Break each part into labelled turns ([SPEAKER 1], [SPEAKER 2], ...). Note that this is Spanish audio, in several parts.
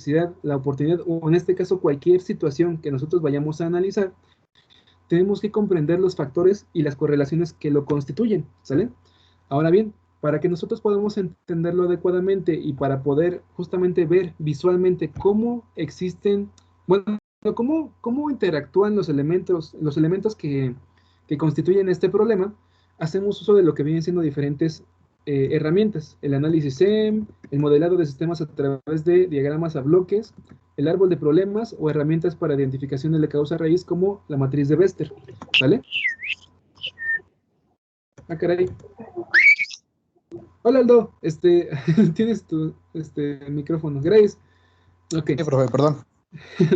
[SPEAKER 1] necesidad, la oportunidad, o en este caso cualquier situación que nosotros vayamos a analizar, tenemos que comprender los factores y las correlaciones que lo constituyen, ¿sale? Ahora bien, para que nosotros podamos entenderlo adecuadamente y para poder justamente ver visualmente cómo existen, bueno, cómo interactúan los elementos que constituyen este problema, hacemos uso de lo que vienen siendo diferentes herramientas, el análisis SEM, el modelado de sistemas a través de diagramas a bloques, el árbol de problemas o herramientas para identificación de la causa raíz como la matriz de Bester, ¿vale? Ah, caray. Hola Aldo, tienes tu micrófono, Grace. Ok,
[SPEAKER 2] Sí, profe, perdón.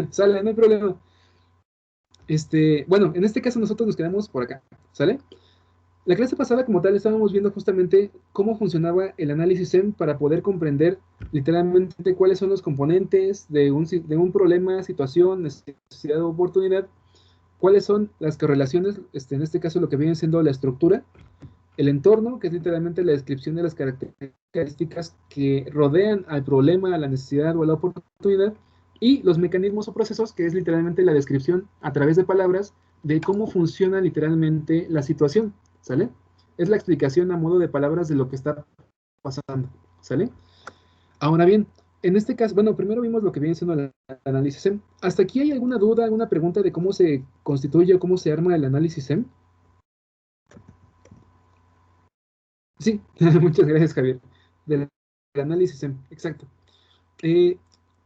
[SPEAKER 1] sale, no hay problema. Bueno, en este caso nosotros nos quedamos por acá, ¿sale? La clase pasada como tal estábamos viendo justamente cómo funcionaba el análisis SEM para poder comprender literalmente cuáles son los componentes de un problema, situación, necesidad o oportunidad, cuáles son las correlaciones, en este caso lo que viene siendo la estructura, el entorno, que es literalmente la descripción de las características que rodean al problema, a la necesidad o a la oportunidad, y los mecanismos o procesos, que es literalmente la descripción a través de palabras de cómo funciona literalmente la situación, ¿sale? Es la explicación a modo de palabras de lo que está pasando, ¿sale? Ahora bien, en este caso, bueno, primero vimos lo que viene siendo el análisis SEM. ¿Hasta aquí hay alguna duda, alguna pregunta de cómo se constituye o cómo se arma el análisis SEM? Sí, muchas gracias, Javier. Del análisis, exacto. Eh,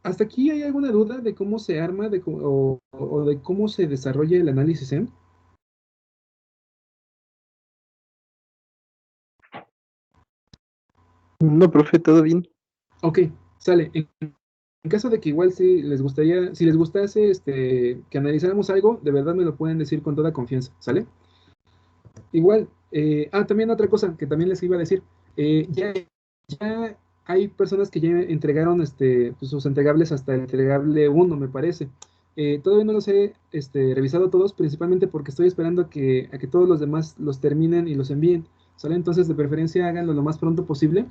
[SPEAKER 1] ¿Hasta aquí hay alguna duda de cómo se arma o de cómo se desarrolla el análisis SEM?
[SPEAKER 3] No, profe, todo bien.
[SPEAKER 1] Ok, sale. En caso de que igual si les gustaría, si les gustase que analizáramos algo, de verdad me lo pueden decir con toda confianza, ¿sale? Igual, también otra cosa que también les iba a decir, ya hay personas que ya entregaron pues, sus entregables hasta el entregable 1, me parece. Todavía no los he revisado todos, principalmente porque estoy esperando a que todos los demás los terminen y los envíen, ¿sale? Entonces, de preferencia, háganlo lo más pronto posible.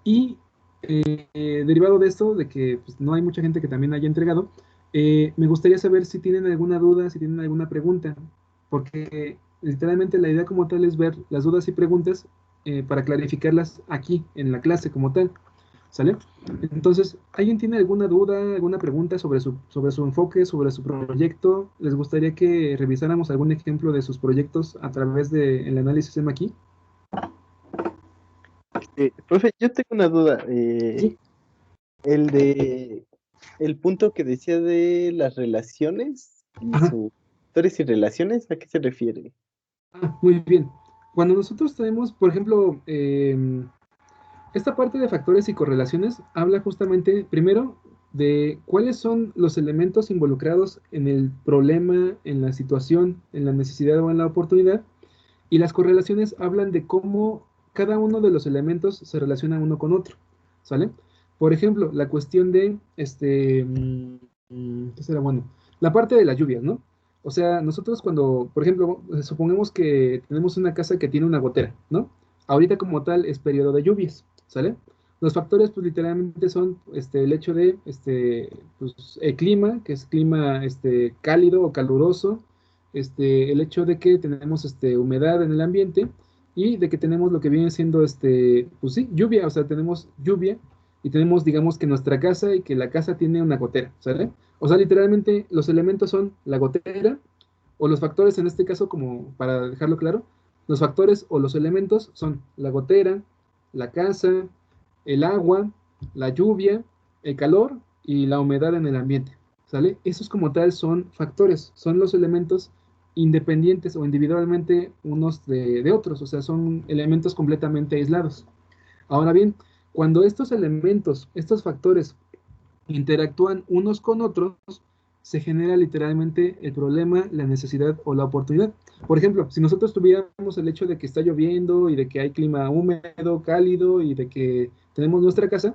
[SPEAKER 1] Y derivado de esto, de que pues, no hay mucha gente que también haya entregado, me gustaría saber si tienen alguna duda, si tienen alguna pregunta, porque literalmente la idea como tal es ver las dudas y preguntas para clarificarlas aquí en la clase como tal, ¿sale? Entonces, ¿alguien tiene alguna duda, alguna pregunta sobre su enfoque, sobre su proyecto? ¿Les gustaría que revisáramos algún ejemplo de sus proyectos a través del análisis M aquí?
[SPEAKER 3] Profe, yo tengo una duda.
[SPEAKER 1] Sí.
[SPEAKER 3] El punto que decía de las relaciones y
[SPEAKER 1] Ajá.
[SPEAKER 3] sus factores y relaciones, ¿a qué se refiere?
[SPEAKER 1] Muy bien. Cuando nosotros tenemos, por ejemplo, esta parte de factores y correlaciones habla justamente, primero, de cuáles son los elementos involucrados en el problema, en la situación, en la necesidad o en la oportunidad, y las correlaciones hablan de cómo cada uno de los elementos se relaciona uno con otro, ¿sale? Por ejemplo, la cuestión de, ¿qué será bueno? La parte de las lluvias, ¿no? O sea, nosotros cuando, por ejemplo, supongamos que tenemos una casa que tiene una gotera, ¿no? Ahorita como tal es periodo de lluvias, ¿sale? Los factores, pues literalmente son el hecho de pues, el clima, que es clima cálido o caluroso, el hecho de que tenemos humedad en el ambiente y de que tenemos lo que viene siendo pues sí, lluvia, o sea, tenemos lluvia y tenemos, digamos, que nuestra casa y que la casa tiene una gotera, ¿sale? O sea, literalmente los elementos son la gotera o los factores en este caso, como para dejarlo claro, los factores o los elementos son la gotera, la casa, el agua, la lluvia, el calor y la humedad en el ambiente, ¿sale? Esos como tal son factores, son los elementos independientes o individualmente unos de otros, o sea, son elementos completamente aislados. Ahora bien, cuando estos elementos, estos factores interactúan unos con otros, se genera literalmente el problema, la necesidad o la oportunidad. Por ejemplo, si nosotros tuviéramos el hecho de que está lloviendo y de que hay clima húmedo, cálido y de que tenemos nuestra casa,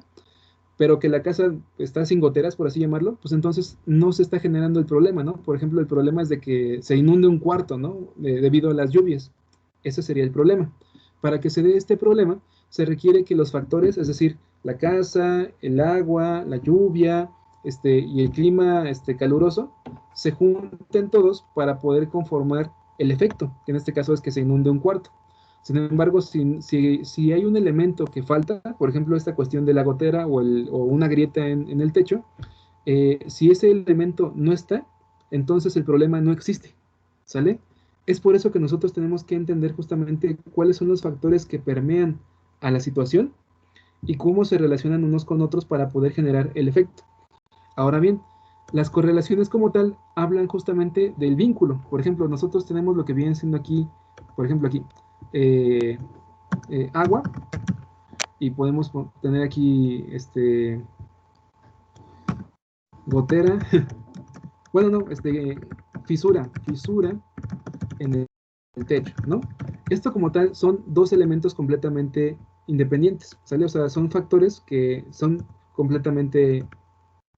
[SPEAKER 1] pero que la casa está sin goteras, por así llamarlo, pues entonces no se está generando el problema, ¿no? Por ejemplo, el problema es de que se inunde un cuarto, ¿no? Debido a las lluvias. Ese sería el problema. Para que se dé este problema, se requiere que los factores, es decir, la casa, el agua, la lluvia, y el clima, caluroso, se junten todos para poder conformar el efecto, que en este caso es que se inunde un cuarto. Sin embargo, si hay un elemento que falta, por ejemplo, esta cuestión de la gotera o una grieta en el techo, si ese elemento no está, entonces el problema no existe, ¿sale? Es por eso que nosotros tenemos que entender justamente cuáles son los factores que permean a la situación y cómo se relacionan unos con otros para poder generar el efecto. Ahora bien, las correlaciones como tal hablan justamente del vínculo. Por ejemplo, nosotros tenemos lo que viene siendo aquí, por ejemplo aquí, eh, agua, y podemos tener aquí gotera, bueno, no, fisura en el techo, ¿no? Esto como tal son dos elementos completamente independientes, ¿sale? O sea, son factores que son completamente,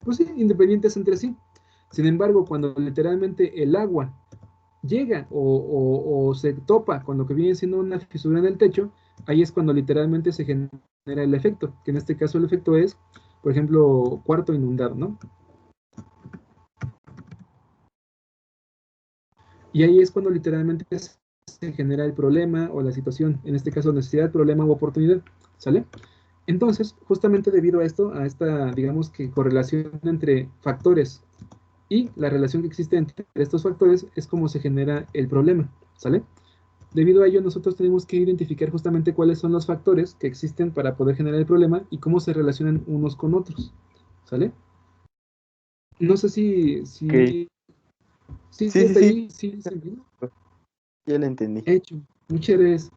[SPEAKER 1] pues sí, independientes entre sí. Sin embargo, cuando literalmente el agua llega o se topa con lo que viene siendo una fisura en el techo, ahí es cuando literalmente se genera el efecto, que en este caso el efecto es, por ejemplo, cuarto inundado, ¿no? Y ahí es cuando literalmente se genera el problema o la situación, en este caso necesidad, problema o oportunidad, ¿sale? Entonces, justamente debido a esto, a esta, digamos que correlación entre factores y la relación que existe entre estos factores, es como se genera el problema, ¿sale? Debido a ello, nosotros tenemos que identificar justamente cuáles son los factores que existen para poder generar el problema y cómo se relacionan unos con otros, ¿sale? No sé
[SPEAKER 3] Ok.
[SPEAKER 1] sí,
[SPEAKER 3] Sí, sí,
[SPEAKER 1] hasta
[SPEAKER 3] sí.
[SPEAKER 1] ahí, sí, se entiende.
[SPEAKER 3] Ya lo entendí.
[SPEAKER 1] Hecho, muchas gracias.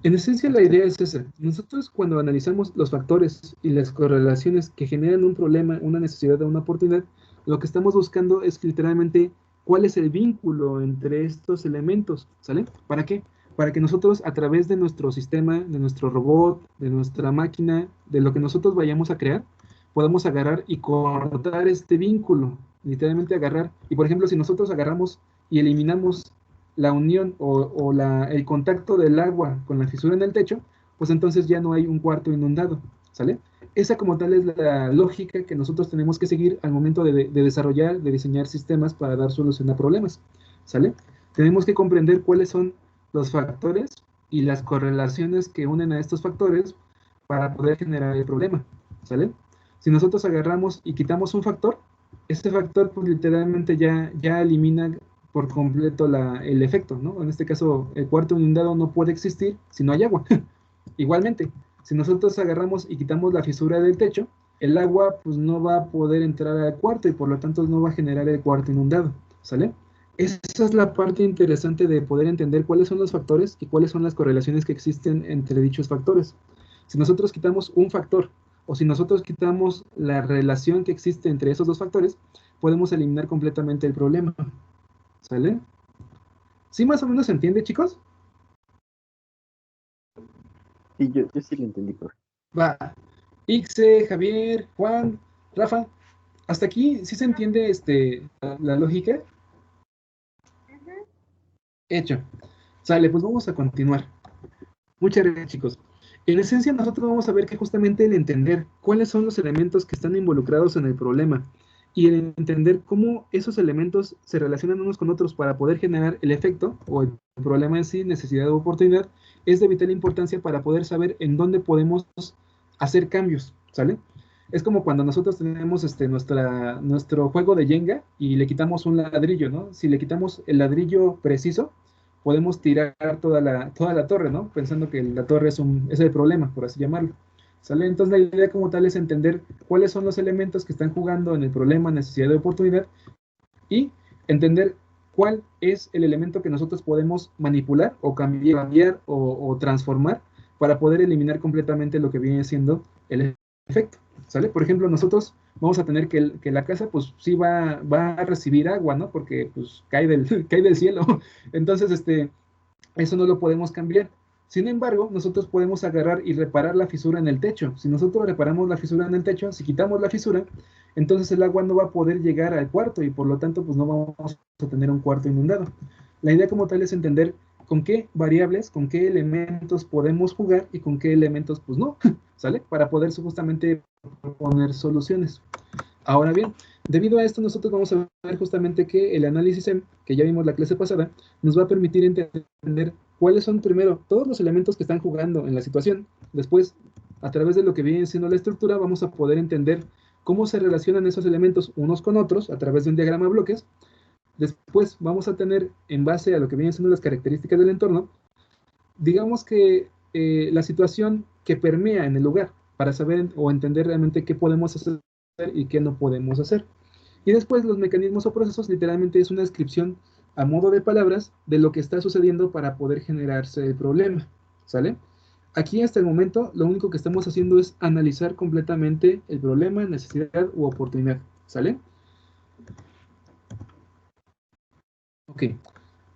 [SPEAKER 1] En esencia, la idea es esa. Nosotros cuando analizamos los factores y las correlaciones que generan un problema, una necesidad o una oportunidad, lo que estamos buscando es literalmente cuál es el vínculo entre estos elementos, ¿sale? ¿Para qué? Para que nosotros a través de nuestro sistema, de nuestro robot, de nuestra máquina, de lo que nosotros vayamos a crear, podamos agarrar y cortar este vínculo, literalmente agarrar. Y por ejemplo, si nosotros agarramos y eliminamos la unión el contacto del agua con la fisura en el techo, pues entonces ya no hay un cuarto inundado, ¿sale? Esa como tal es la lógica que nosotros tenemos que seguir al momento de desarrollar, de diseñar sistemas para dar solución a problemas, ¿sale? Tenemos que comprender cuáles son los factores y las correlaciones que unen a estos factores para poder generar el problema, ¿sale? Si nosotros agarramos y quitamos un factor, este factor pues literalmente ya elimina por completo el efecto, ¿no? En este caso, el cuarto inundado no puede existir si no hay agua. Igualmente, si nosotros agarramos y quitamos la fisura del techo, el agua pues no va a poder entrar al cuarto y por lo tanto no va a generar el cuarto inundado, ¿sale? Esa es la parte interesante de poder entender cuáles son los factores y cuáles son las correlaciones que existen entre dichos factores. Si nosotros quitamos un factor o si nosotros quitamos la relación que existe entre esos dos factores, podemos eliminar completamente el problema. ¿Sale? ¿Sí más o menos se entiende, chicos?
[SPEAKER 3] Sí, yo sí lo entendí, profe.
[SPEAKER 1] Va. Ixe, Javier, Juan, Rafa, hasta aquí sí se entiende la lógica. Hecho. Sale, pues vamos a continuar. Muchas gracias, chicos. En esencia, nosotros vamos a ver que justamente el entender cuáles son los elementos que están involucrados en el problema y el entender cómo esos elementos se relacionan unos con otros para poder generar el efecto o el problema en sí, necesidad o oportunidad, es de vital importancia para poder saber en dónde podemos hacer cambios, ¿sale? Es como cuando nosotros tenemos nuestro juego de Jenga y le quitamos un ladrillo, ¿no? Si le quitamos el ladrillo preciso, podemos tirar toda la torre, ¿no? Pensando que la torre es el problema, por así llamarlo. ¿Sale? Entonces la idea como tal es entender cuáles son los elementos que están jugando en el problema, necesidad de oportunidad y entender cuál es el elemento que nosotros podemos manipular o cambiar o transformar para poder eliminar completamente lo que viene siendo el efecto. ¿Sale? Por ejemplo, nosotros vamos a tener que la casa pues sí va a recibir agua, ¿no? Porque pues cae del cielo. Entonces, eso no lo podemos cambiar. Sin embargo, nosotros podemos agarrar y reparar la fisura en el techo. Si nosotros reparamos la fisura en el techo, si quitamos la fisura, entonces el agua no va a poder llegar al cuarto y por lo tanto pues no vamos a tener un cuarto inundado. La idea como tal es entender con qué variables, con qué elementos podemos jugar y con qué elementos pues no, ¿sale? Para poder justamente proponer soluciones. Ahora bien, debido a esto nosotros vamos a ver justamente que el análisis M, que ya vimos la clase pasada, nos va a permitir entender cuáles son primero todos los elementos que están jugando en la situación. Después, a través de lo que viene siendo la estructura, vamos a poder entender cómo se relacionan esos elementos unos con otros a través de un diagrama de bloques. Después vamos a tener, en base a lo que vienen siendo las características del entorno, digamos que la situación que permea en el lugar para saber o entender realmente qué podemos hacer y qué no podemos hacer. Y después los mecanismos o procesos literalmente es una descripción a modo de palabras de lo que está sucediendo para poder generarse el problema, ¿sale? Aquí hasta el momento lo único que estamos haciendo es analizar completamente el problema, necesidad u oportunidad, ¿sale? Ok.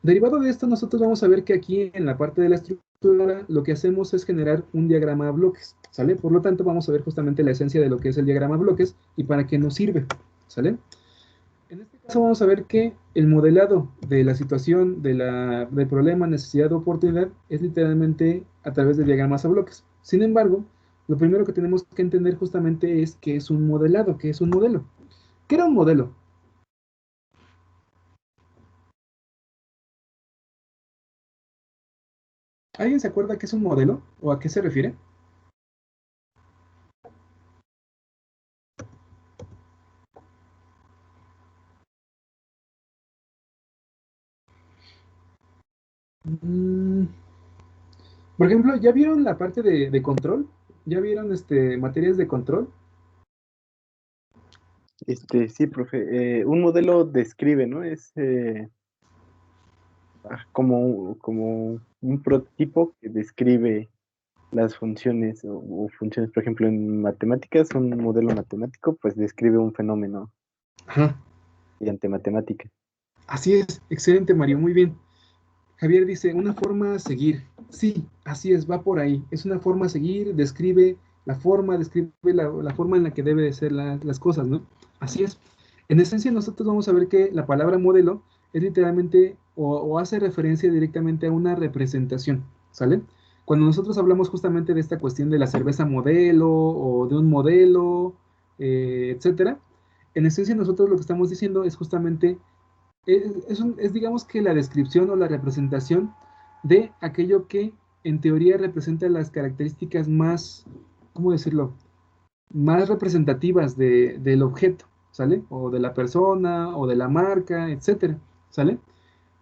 [SPEAKER 1] Derivado de esto, nosotros vamos a ver que aquí en la parte de la estructura lo que hacemos es generar un diagrama de bloques, ¿sale? Por lo tanto, vamos a ver justamente la esencia de lo que es el diagrama de bloques y para qué nos sirve, ¿sale? En este caso vamos a ver que el modelado de la situación, del problema, necesidad o oportunidad es literalmente a través de diagramas a bloques. Sin embargo, lo primero que tenemos que entender justamente es qué es un modelado, qué es un modelo. ¿Qué era un modelo? ¿Alguien se acuerda qué es un modelo o a qué se refiere? Mm, por ejemplo, ¿ya vieron la parte de control? ¿Ya vieron materias de control?
[SPEAKER 3] Sí, profe. Un modelo describe, ¿no? Es como un prototipo que describe las funciones o funciones, por ejemplo, en matemáticas, un modelo matemático, pues describe un fenómeno
[SPEAKER 1] Ajá,
[SPEAKER 3] mediante matemática.
[SPEAKER 1] así es, excelente Mario, muy bien. Javier dice, una forma a seguir. Sí, así es, va por ahí. Es una forma a seguir, describe la forma, describe la forma en la que debe de ser las cosas, ¿no? Así es. En esencia, nosotros vamos a ver que la palabra modelo es literalmente o hace referencia directamente a una representación, ¿sale? Cuando nosotros hablamos justamente de esta cuestión de la cerveza modelo o de un modelo, etcétera, en esencia nosotros lo que estamos diciendo es justamente es, digamos que la descripción o la representación de aquello que en teoría representa las características más, ¿cómo decirlo? Más representativas del objeto, ¿sale? O de la persona, o de la marca, etcétera, ¿sale?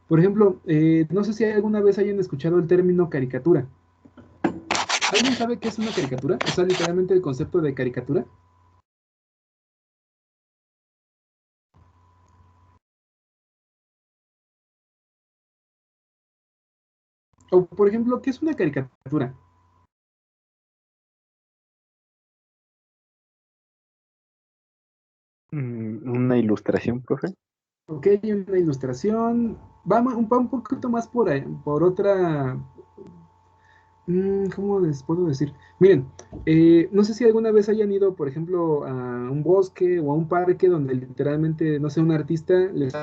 [SPEAKER 1] Por ejemplo, no sé si alguna vez hayan escuchado el término caricatura. ¿Alguien sabe qué es una caricatura? O sea, literalmente el concepto de caricatura. O, por ejemplo, ¿qué es una caricatura?
[SPEAKER 3] Una ilustración, profe.
[SPEAKER 1] Ok, una ilustración. Va un poquito más por otra. ¿Cómo les puedo decir? Miren, no sé si alguna vez hayan ido, por ejemplo, a un bosque o a un parque donde literalmente, no sé, un artista les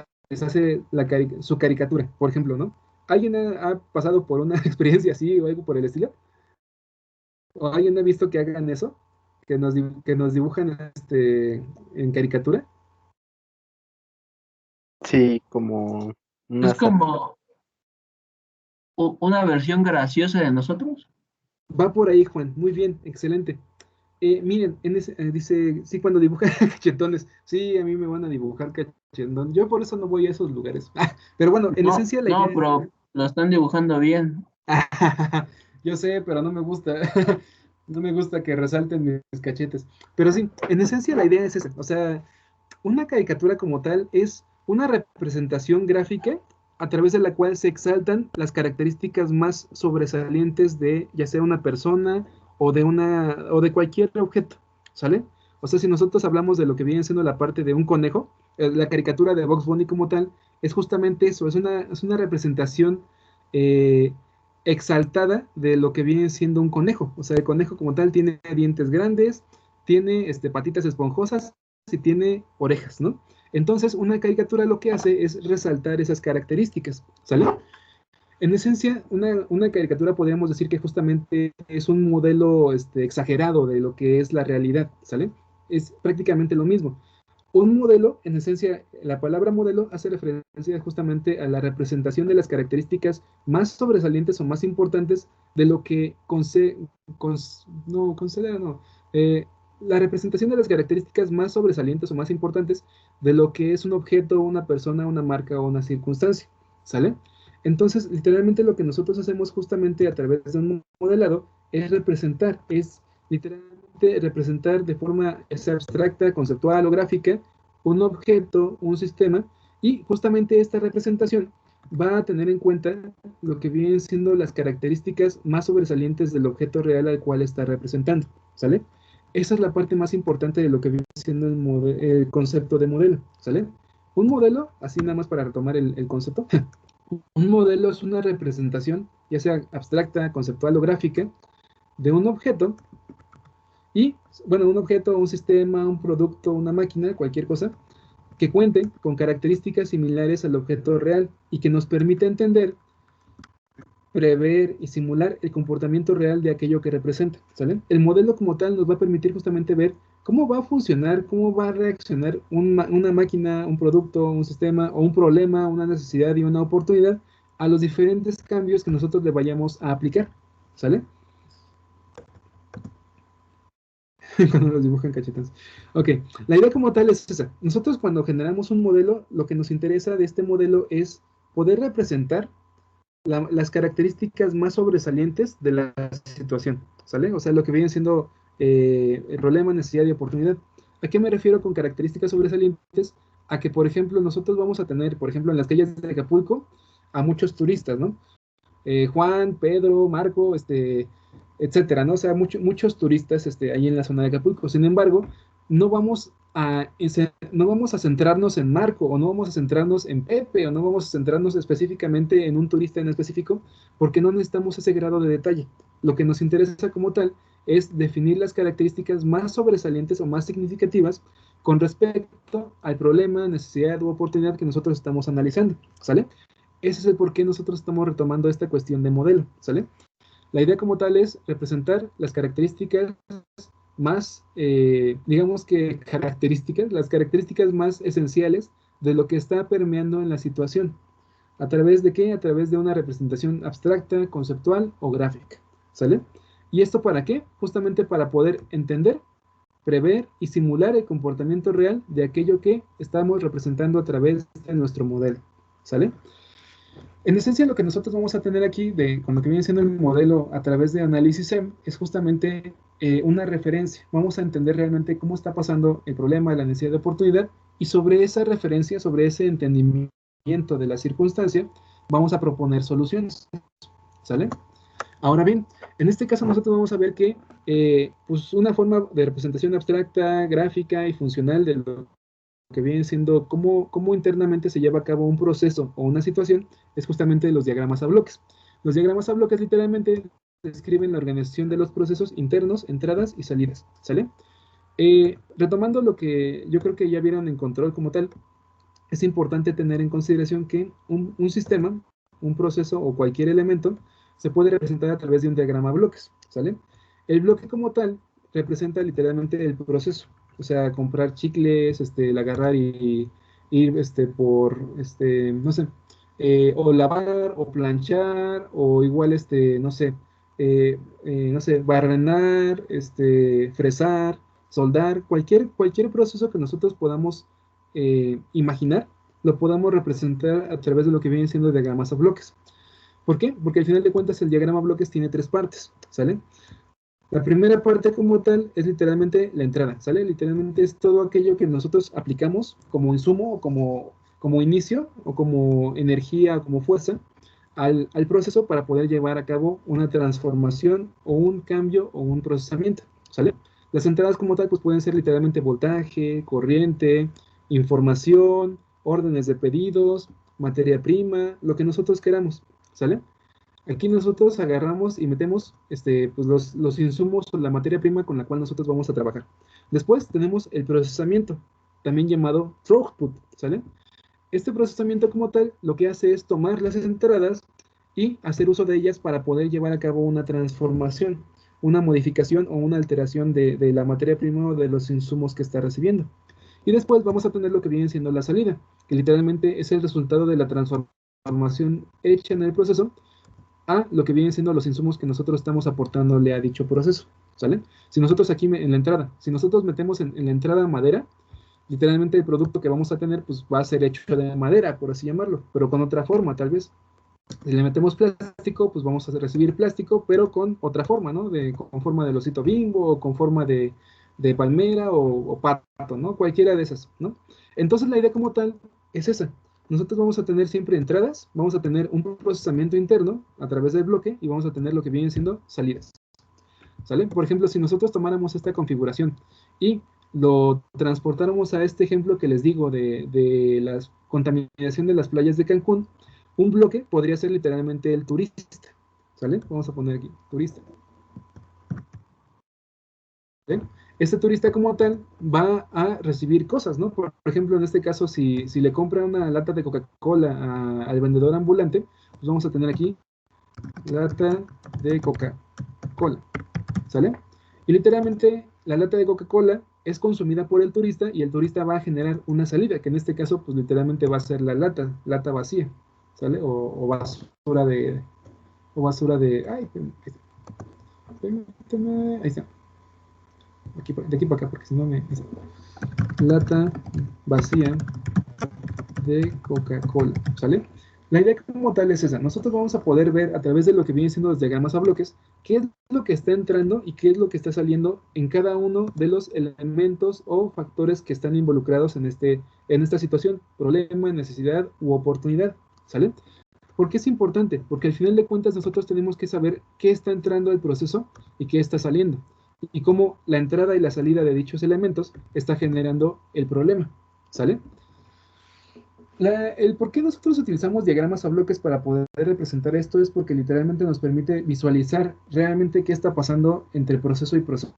[SPEAKER 1] hace su caricatura, por ejemplo, ¿no? ¿Alguien ha pasado por una experiencia así o algo por el estilo? ¿O alguien ha visto que hagan eso? Que nos dibujan en caricatura.
[SPEAKER 3] Sí, como
[SPEAKER 2] Es
[SPEAKER 3] una
[SPEAKER 2] como una versión graciosa de nosotros.
[SPEAKER 1] Va por ahí, Juan. Muy bien, excelente. Miren, dice, sí, cuando dibujan cachetones, sí, a mí me van a dibujar cachetón. Yo por eso no voy a esos lugares. Pero bueno, en
[SPEAKER 2] No,
[SPEAKER 1] esencia la idea
[SPEAKER 2] no,
[SPEAKER 1] es...
[SPEAKER 2] pero lo están dibujando bien.
[SPEAKER 1] Yo sé, pero no me gusta. No me gusta que resalten mis cachetes. Pero sí, en esencia la idea es esa. O sea, una caricatura como tal es una representación gráfica a través de la cual se exaltan las características más sobresalientes de ya sea una persona o de cualquier objeto, ¿sale? O sea, si nosotros hablamos de lo que viene siendo la parte de un conejo, la caricatura de Bugs Bunny como tal, es justamente eso, es una representación eh, exaltada de lo que viene siendo un conejo. O sea, el conejo como tal tiene dientes grandes, tiene patitas esponjosas y tiene orejas, ¿no? Entonces, una caricatura lo que hace es resaltar esas características, ¿sale? En esencia, una caricatura podríamos decir que justamente es un modelo exagerado de lo que es la realidad, ¿sale? Es prácticamente lo mismo. Un modelo, en esencia, la palabra modelo hace referencia justamente a la representación de las características más sobresalientes o más importantes de lo que eh, la representación de las características más sobresalientes o más importantes de lo que es un objeto, una persona, una marca o una circunstancia, ¿sale? Entonces, literalmente lo que nosotros hacemos justamente a través de un modelado es representar, es literalmente representar de forma abstracta, conceptual o gráfica un objeto, un sistema, y justamente esta representación va a tener en cuenta lo que vienen siendo las características más sobresalientes del objeto real al cual está representando, ¿sale? Esa es la parte más importante de lo que viene siendo el concepto de modelo, ¿sale? Un modelo, así nada más para retomar el concepto, un modelo es una representación, ya sea abstracta, conceptual o gráfica, de un objeto y, bueno, un objeto, un sistema, un producto, una máquina, cualquier cosa, que cuente con características similares al objeto real y que nos permita entender, prever y simular el comportamiento real de aquello que representa, ¿sale? El modelo como tal nos va a permitir justamente ver cómo va a funcionar, cómo va a reaccionar una máquina, un producto, un sistema o un problema, una necesidad y una oportunidad a los diferentes cambios que nosotros le vayamos a aplicar, ¿sale? Cuando los dibujan cachetas. Ok, la idea como tal es esa. Nosotros cuando generamos un modelo, lo que nos interesa de este modelo es poder representar las características más sobresalientes de la situación, ¿sale? O sea, lo que viene siendo el problema, necesidad y oportunidad. ¿A qué me refiero con características sobresalientes? A que, por ejemplo, nosotros vamos a tener, por ejemplo, en las calles de Acapulco, a muchos turistas, ¿no? Juan, Pedro, Marco, etcétera, ¿no? O sea, muchos turistas ahí en la zona de Acapulco. Sin embargo, no vamos a centrarnos en Marco, o no vamos a centrarnos en Pepe, o no vamos a centrarnos específicamente en un turista en específico, porque no necesitamos ese grado de detalle. Lo que nos interesa como tal es definir las características más sobresalientes o más significativas con respecto al problema, necesidad u oportunidad que nosotros estamos analizando, ¿sale? Ese es el por qué nosotros estamos retomando esta cuestión de modelo, ¿sale? La idea como tal es representar las características más, digamos que las características más esenciales de lo que está permeando en la situación. ¿A través de qué? A través de una representación abstracta, conceptual o gráfica, ¿sale? ¿Y esto para qué? Justamente para poder entender, prever y simular el comportamiento real de aquello que estamos representando a través de nuestro modelo, ¿sale? En esencia, lo que nosotros vamos a tener aquí, con lo que viene siendo el modelo a través de análisis SEM, es justamente una referencia. Vamos a entender realmente cómo está pasando el problema, la necesidad de oportunidad, y sobre esa referencia, sobre ese entendimiento de la circunstancia, vamos a proponer soluciones, ¿sale? Ahora bien, en este caso nosotros vamos a ver que pues una forma de representación abstracta, gráfica y funcional de lo que viene siendo cómo internamente se lleva a cabo un proceso o una situación, es justamente los diagramas a bloques. Los diagramas a bloques literalmente describen la organización de los procesos internos, entradas y salidas, ¿sale? Retomando lo que yo creo que ya vieron en control como tal, es importante tener en consideración que un sistema, un proceso o cualquier elemento se puede representar a través de un diagrama a bloques, ¿sale? El bloque como tal representa literalmente el proceso, o sea, comprar chicles, el agarrar y ir por, no sé, o lavar o planchar o igual, no sé, barrenar, fresar, soldar, cualquier proceso que nosotros podamos imaginar, lo podamos representar a través de lo que vienen siendo diagramas a bloques. ¿Por qué? Porque al final de cuentas el diagrama a bloques tiene tres partes, ¿sale? La primera parte como tal es literalmente la entrada, ¿sale? Literalmente es todo aquello que nosotros aplicamos como insumo o como inicio o como energía o como fuerza al proceso para poder llevar a cabo una transformación o un cambio o un procesamiento, ¿sale? Las entradas como tal pues pueden ser literalmente voltaje, corriente, información, órdenes de pedidos, materia prima, lo que nosotros queramos, ¿sale? Aquí nosotros agarramos y metemos pues los insumos o la materia prima con la cual nosotros vamos a trabajar. Después tenemos el procesamiento, también llamado throughput, ¿sale? Este procesamiento como tal lo que hace es tomar las entradas y hacer uso de ellas para poder llevar a cabo una transformación, una modificación o una alteración de la materia prima o de los insumos que está recibiendo. Y después vamos a tener lo que viene siendo la salida, que literalmente es el resultado de la transformación hecha en el proceso a lo que vienen siendo los insumos que nosotros estamos aportándole a dicho proceso, ¿sale? Si nosotros aquí en la entrada, si nosotros metemos en la entrada madera, literalmente el producto que vamos a tener pues va a ser hecho de madera, por así llamarlo, pero con otra forma tal vez. Si le metemos plástico, pues vamos a recibir plástico, pero con otra forma, ¿no? Con forma de osito Bimbo, o con forma de palmera o pato, ¿no? Cualquiera de esas, ¿no? Entonces la idea como tal es esa. Nosotros vamos a tener siempre entradas, vamos a tener un procesamiento interno a través del bloque y vamos a tener lo que vienen siendo salidas, ¿sale? Por ejemplo, si nosotros tomáramos esta configuración y lo transportáramos a este ejemplo que les digo de la contaminación de las playas de Cancún, un bloque podría ser literalmente el turista, ¿sale? Vamos a poner aquí, turista. ¿Vale? Este turista como tal va a recibir cosas, ¿no? Por ejemplo, en este caso, si le compra una lata de Coca-Cola al vendedor ambulante, pues vamos a tener aquí lata de Coca-Cola, ¿sale? Y literalmente la lata de Coca-Cola es consumida por el turista y el turista va a generar una salida, que en este caso, pues literalmente va a ser la lata vacía, ¿sale? O basura de, ay, permíteme, ahí está. De aquí para acá, porque si no me... Lata vacía de Coca-Cola, ¿sale? La idea como tal es esa. Nosotros vamos a poder ver a través de lo que vienen siendo los diagramas a bloques, qué es lo que está entrando y qué es lo que está saliendo en cada uno de los elementos o factores que están involucrados en esta situación, problema, necesidad u oportunidad, ¿sale? ¿Por qué es importante? Porque al final de cuentas nosotros tenemos que saber qué está entrando al proceso y qué está saliendo, y cómo la entrada y la salida de dichos elementos está generando el problema, ¿sale? El por qué nosotros utilizamos diagramas a bloques para poder representar esto es porque literalmente nos permite visualizar realmente qué está pasando entre proceso y proceso,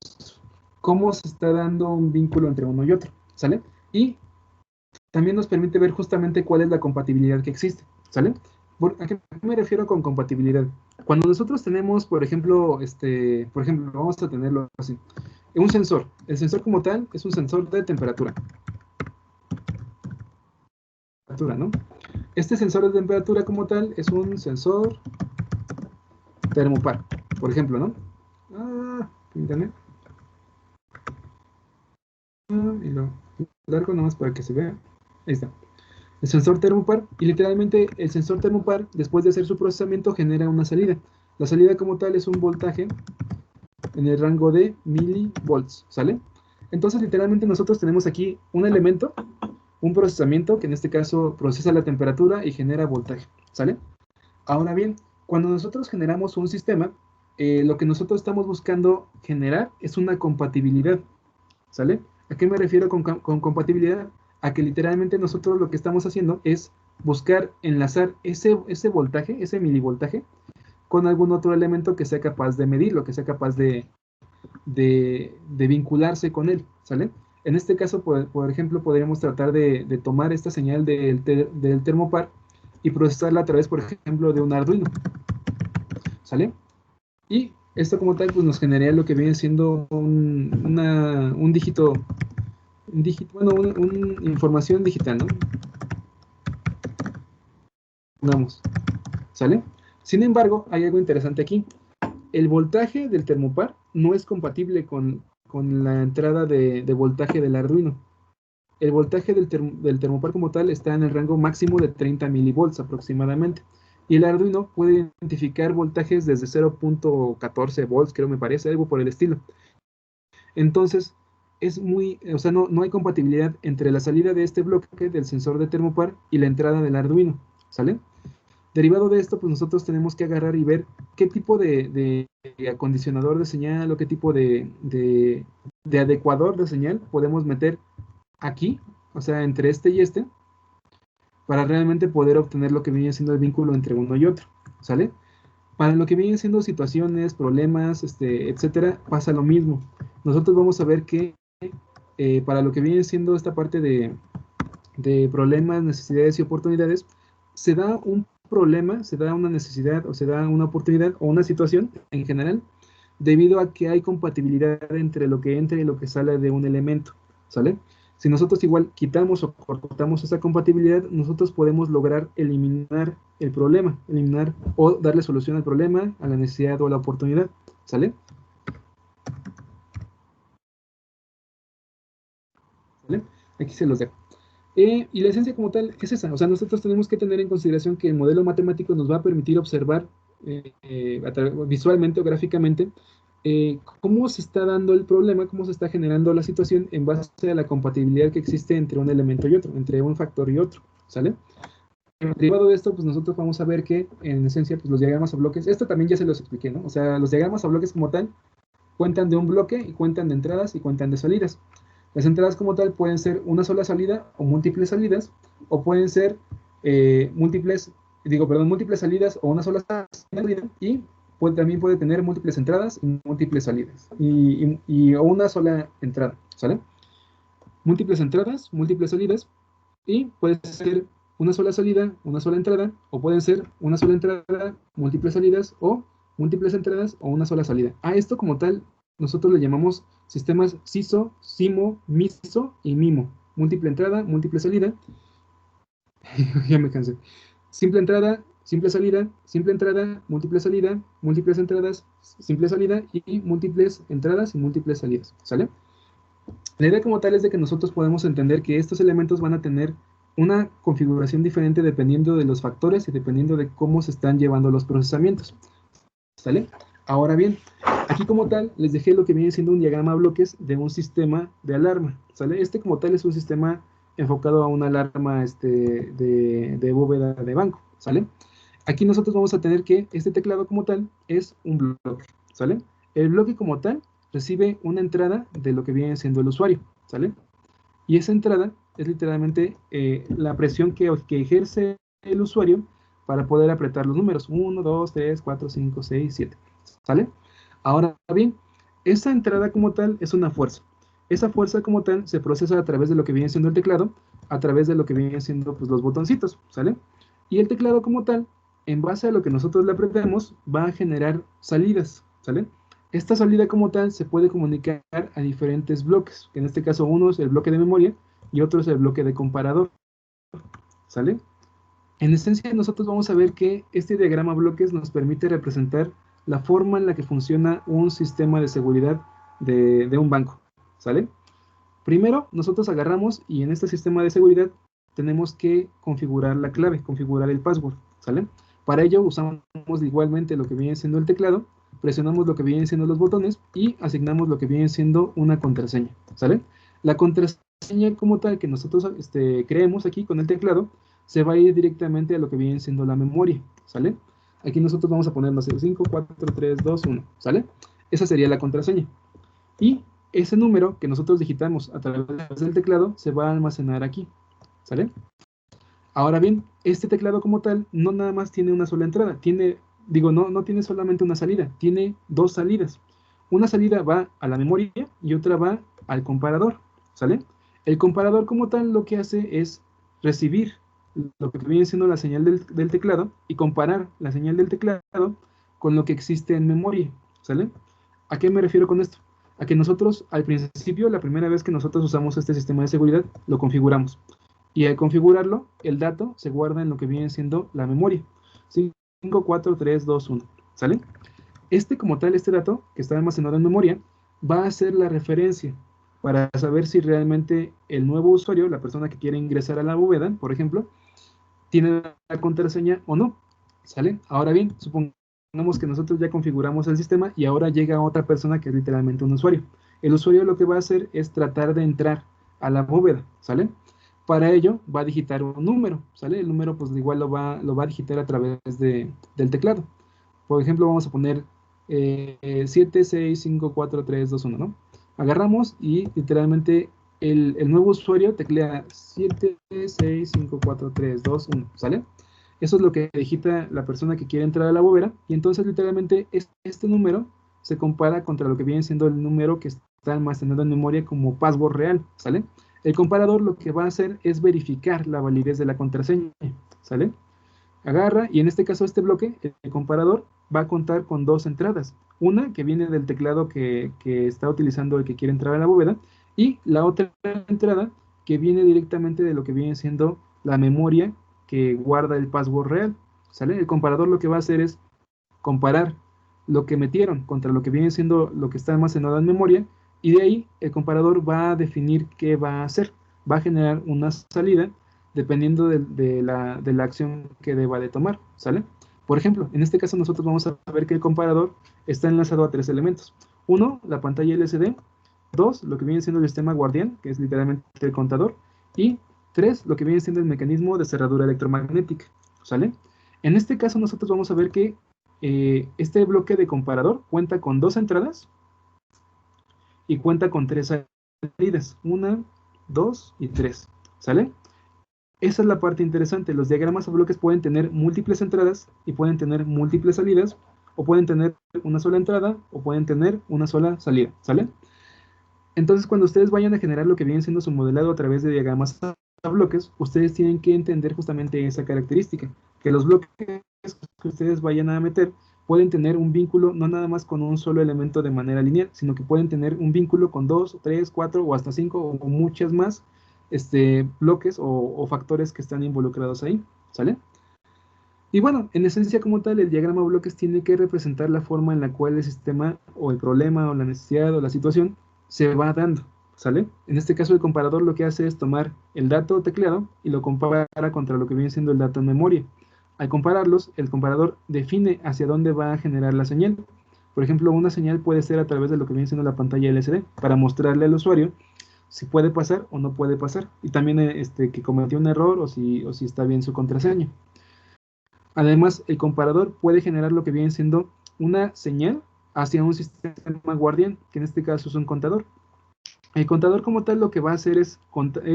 [SPEAKER 1] cómo se está dando un vínculo entre uno y otro, ¿sale? Y también nos permite ver justamente cuál es la compatibilidad que existe, ¿sale? ¿A qué me refiero con compatibilidad? Cuando nosotros tenemos, por ejemplo, vamos a tenerlo así, un sensor. El sensor como tal es un sensor de temperatura, ¿no? Este sensor de temperatura como tal es un sensor termopar, por ejemplo, ¿no? Permítanme. Y lo largo nomás para que se vea. Ahí está. El sensor termopar, y literalmente el sensor termopar, después de hacer su procesamiento, genera una salida. La salida como tal es un voltaje en el rango de milivolts, ¿sale? Entonces, literalmente nosotros tenemos aquí un elemento, un procesamiento, que en este caso procesa la temperatura y genera voltaje, ¿sale? Ahora bien, cuando nosotros generamos un sistema, lo que nosotros estamos buscando generar es una compatibilidad, ¿sale? ¿A qué me refiero con compatibilidad? A que literalmente nosotros lo que estamos haciendo es buscar enlazar ese voltaje, ese milivoltaje, con algún otro elemento que sea capaz de medirlo, que sea capaz de vincularse con él, ¿sale? En este caso, por ejemplo, podríamos tratar de tomar esta señal del termopar y procesarla a través, por ejemplo, de un Arduino, ¿sale? Y esto como tal, pues nos generaría lo que viene siendo un dígito, bueno, una información digital, ¿no? Vamos, ¿sale? Sin embargo, hay algo interesante aquí. El voltaje del termopar no es compatible con la entrada de voltaje del Arduino. El voltaje del termopar como tal está en el rango máximo de 30 milivolts aproximadamente. Y el Arduino puede identificar voltajes desde 0.14 volts, creo me parece, algo por el estilo. Entonces, no hay compatibilidad entre la salida de este bloque del sensor de termopar y la entrada del Arduino, ¿sale? Derivado de esto, pues nosotros tenemos que agarrar y ver qué tipo de acondicionador de señal o qué tipo de adecuador de señal podemos meter aquí, o sea, entre este y este, para realmente poder obtener lo que viene siendo el vínculo entre uno y otro, ¿sale? Para lo que vienen siendo situaciones, problemas, etcétera, pasa lo mismo. Nosotros vamos a ver que para lo que viene siendo esta parte de problemas, necesidades y oportunidades, se da un problema, se da una necesidad o se da una oportunidad o una situación en general debido a que hay compatibilidad entre lo que entra y lo que sale de un elemento, ¿sale? Si nosotros igual quitamos o cortamos esa compatibilidad, nosotros podemos lograr eliminar el problema, eliminar o darle solución al problema, a la necesidad o a la oportunidad, ¿sale? ¿Vale? Aquí se los dejo. Y la esencia como tal es esa, o sea, nosotros tenemos que tener en consideración que el modelo matemático nos va a permitir observar visualmente o gráficamente cómo se está dando el problema, cómo se está generando la situación en base a la compatibilidad que existe entre un elemento y otro, entre un factor y otro, ¿sale? Derivado de esto, pues nosotros vamos a ver que en esencia, pues los diagramas o bloques, esto también ya se los expliqué, ¿no? O sea, los diagramas o bloques como tal cuentan de un bloque y cuentan de entradas y cuentan de salidas. Las entradas como tal pueden ser una sola salida o múltiples salidas, o pueden ser múltiples salidas o una sola salida, y también puede tener múltiples entradas y múltiples salidas, o una sola entrada, ¿sale? Múltiples entradas, múltiples salidas, y puede ser una sola salida, una sola entrada, o pueden ser una sola entrada, múltiples salidas, o múltiples entradas, o una sola salida. A esto como tal, nosotros le llamamos sistemas SISO, SIMO, MISO y MIMO. Múltiple entrada, múltiple salida. Ya me cansé. Simple entrada, simple salida, simple entrada, múltiple salida, múltiples entradas, simple salida y múltiples entradas y múltiples salidas. ¿Sale? La idea como tal es de que nosotros podemos entender que estos elementos van a tener una configuración diferente dependiendo de los factores y dependiendo de cómo se están llevando los procesamientos. ¿Sale? Ahora bien, aquí como tal les dejé lo que viene siendo un diagrama de bloques de un sistema de alarma. ¿Sale? Este como tal es un sistema enfocado a una alarma de bóveda de banco. ¿Sale? Aquí nosotros vamos a tener que este teclado como tal es un bloque. ¿Sale? El bloque como tal recibe una entrada de lo que viene siendo el usuario, ¿sale? Y esa entrada es literalmente la presión que ejerce el usuario para poder apretar los números 1, 2, 3, 4, 5, 6, 7, ¿sale? Ahora bien, esa entrada como tal es una fuerza. Esa fuerza como tal se procesa a través de lo que viene siendo el teclado, a través de lo que vienen siendo pues, los botoncitos, ¿sale? Y el teclado como tal, en base a lo que nosotros le apretemos, va a generar salidas, ¿sale? Esta salida como tal se puede comunicar a diferentes bloques, que en este caso uno es el bloque de memoria y otro es el bloque de comparador, ¿sale? En esencia nosotros vamos a ver que este diagrama bloques nos permite representar la forma en la que funciona un sistema de seguridad de un banco, ¿sale? Primero nosotros agarramos y en este sistema de seguridad tenemos que configurar la clave, configurar el password, ¿sale? Para ello usamos igualmente lo que viene siendo el teclado, presionamos lo que vienen siendo los botones y asignamos lo que viene siendo una contraseña, ¿sale? La contraseña como tal que nosotros creemos aquí con el teclado se va a ir directamente a lo que viene siendo la memoria, ¿sale? Aquí nosotros vamos a poner, no sé, 5, 4, 3, 2, 1, ¿sale? Esa sería la contraseña. Y ese número que nosotros digitamos a través del teclado se va a almacenar aquí, ¿sale? Ahora bien, este teclado como tal no nada más tiene una sola entrada, no tiene solamente una salida, tiene dos salidas. Una salida va a la memoria y otra va al comparador, ¿sale? El comparador como tal lo que hace es recibir lo que viene siendo la señal del teclado y comparar la señal del teclado con lo que existe en memoria, ¿sale? ¿A qué me refiero con esto? A que nosotros al principio, la primera vez que nosotros usamos este sistema de seguridad, lo configuramos. Y al configurarlo, el dato se guarda en lo que viene siendo la memoria. 5, 4, 3, 2, 1. ¿Sale? Como tal, este dato que está almacenado en memoria, va a ser la referencia para saber si realmente el nuevo usuario, la persona que quiere ingresar a la bóveda, por ejemplo, tiene la contraseña o no. ¿Sale? Ahora bien, supongamos que nosotros ya configuramos el sistema y ahora llega otra persona que es literalmente un usuario. El usuario lo que va a hacer es tratar de entrar a la bóveda, ¿sale? Para ello va a digitar un número, ¿sale? El número pues igual lo va a digitar a través del teclado. Por ejemplo, vamos a poner 7, 6, 5, 4, 3, 2, 1, ¿no? Agarramos y literalmente el nuevo usuario teclea 7, 6, 5, 4, 3, 2, 1, ¿sale? Eso es lo que digita la persona que quiere entrar a la bóveda y entonces literalmente este número se compara contra lo que viene siendo el número que está almacenado en memoria como password real, ¿sale? El comparador lo que va a hacer es verificar la validez de la contraseña, ¿sale? Agarra, y en este caso este bloque, el comparador, va a contar con dos entradas. Una que viene del teclado que está utilizando el que quiere entrar a la bóveda, y la otra entrada que viene directamente de lo que viene siendo la memoria que guarda el password real, ¿sale? El comparador lo que va a hacer es comparar lo que metieron contra lo que viene siendo lo que está almacenado en memoria, y de ahí el comparador va a definir qué va a hacer. Va a generar una salida dependiendo de la acción que deba de tomar, ¿sale? Por ejemplo, en este caso nosotros vamos a ver que el comparador está enlazado a tres elementos. Uno, la pantalla LCD. Dos, lo que viene siendo el sistema guardián, que es literalmente el contador. Y tres, lo que viene siendo el mecanismo de cerradura electromagnética, ¿sale? En este caso nosotros vamos a ver que este bloque de comparador cuenta con dos entradas y cuenta con tres salidas. Una, dos y tres, ¿sale? Esa es la parte interesante. Los diagramas a bloques pueden tener múltiples entradas y pueden tener múltiples salidas, o pueden tener una sola entrada o pueden tener una sola salida, ¿sale? Entonces, cuando ustedes vayan a generar lo que viene siendo su modelado a través de diagramas a bloques, ustedes tienen que entender justamente esa característica, que los bloques que ustedes vayan a meter pueden tener un vínculo no nada más con un solo elemento de manera lineal, sino que pueden tener un vínculo con dos, tres, cuatro o hasta cinco o muchas más bloques o factores que están involucrados ahí, ¿sale? Y bueno, en esencia como tal, el diagrama de bloques tiene que representar la forma en la cual el sistema o el problema o la necesidad o la situación se va dando, ¿sale? En este caso el comparador lo que hace es tomar el dato tecleado y lo compara contra lo que viene siendo el dato en memoria. Al compararlos, el comparador define hacia dónde va a generar la señal. Por ejemplo, una señal puede ser a través de lo que viene siendo la pantalla LCD para mostrarle al usuario si puede pasar o no puede pasar, y también que cometió un error o si está bien su contraseña. Además, el comparador puede generar lo que viene siendo una señal hacia un sistema guardián, que en este caso es un contador. El contador como tal lo que va a hacer es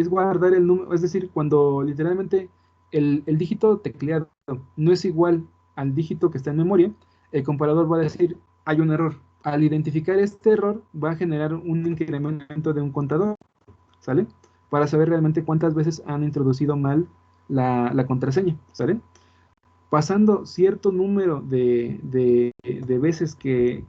[SPEAKER 1] guardar el número, es decir, cuando literalmente el dígito tecleado no es igual al dígito que está en memoria, el comparador va a decir, hay un error. Al identificar este error, va a generar un incremento de un contador, ¿sale? Para saber realmente cuántas veces han introducido mal la contraseña, ¿sale? Pasando cierto número de veces que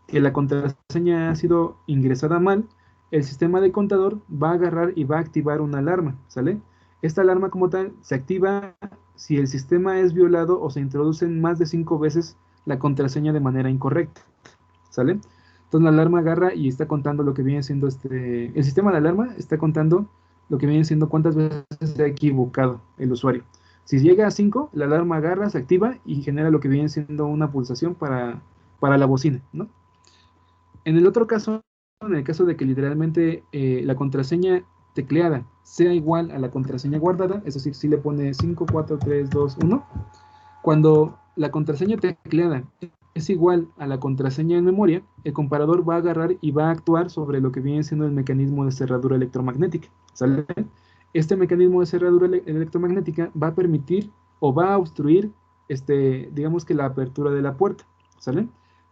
[SPEAKER 1] la contraseña ha sido ingresada mal, el sistema de contador va a agarrar y va a activar una alarma, ¿sale? Esta alarma como tal se activa si el sistema es violado o se introducen más de 5 veces la contraseña de manera incorrecta, ¿sale? Entonces la alarma agarra y está contando lo que viene siendo el sistema de alarma está contando lo que viene siendo cuántas veces se ha equivocado el usuario. Si llega a 5, la alarma agarra, se activa y genera lo que viene siendo una pulsación para la bocina, ¿no? En el otro caso, en el caso de que literalmente la contraseña tecleada sea igual a la contraseña guardada, es decir, si le pone 5, 4, 3, 2, 1, cuando la contraseña tecleada es igual a la contraseña en memoria, el comparador va a agarrar y va a actuar sobre lo que viene siendo el mecanismo de cerradura electromagnética, ¿sale? Este mecanismo de cerradura electromagnética va a permitir o va a obstruir, digamos que la apertura de la puerta, ¿sale?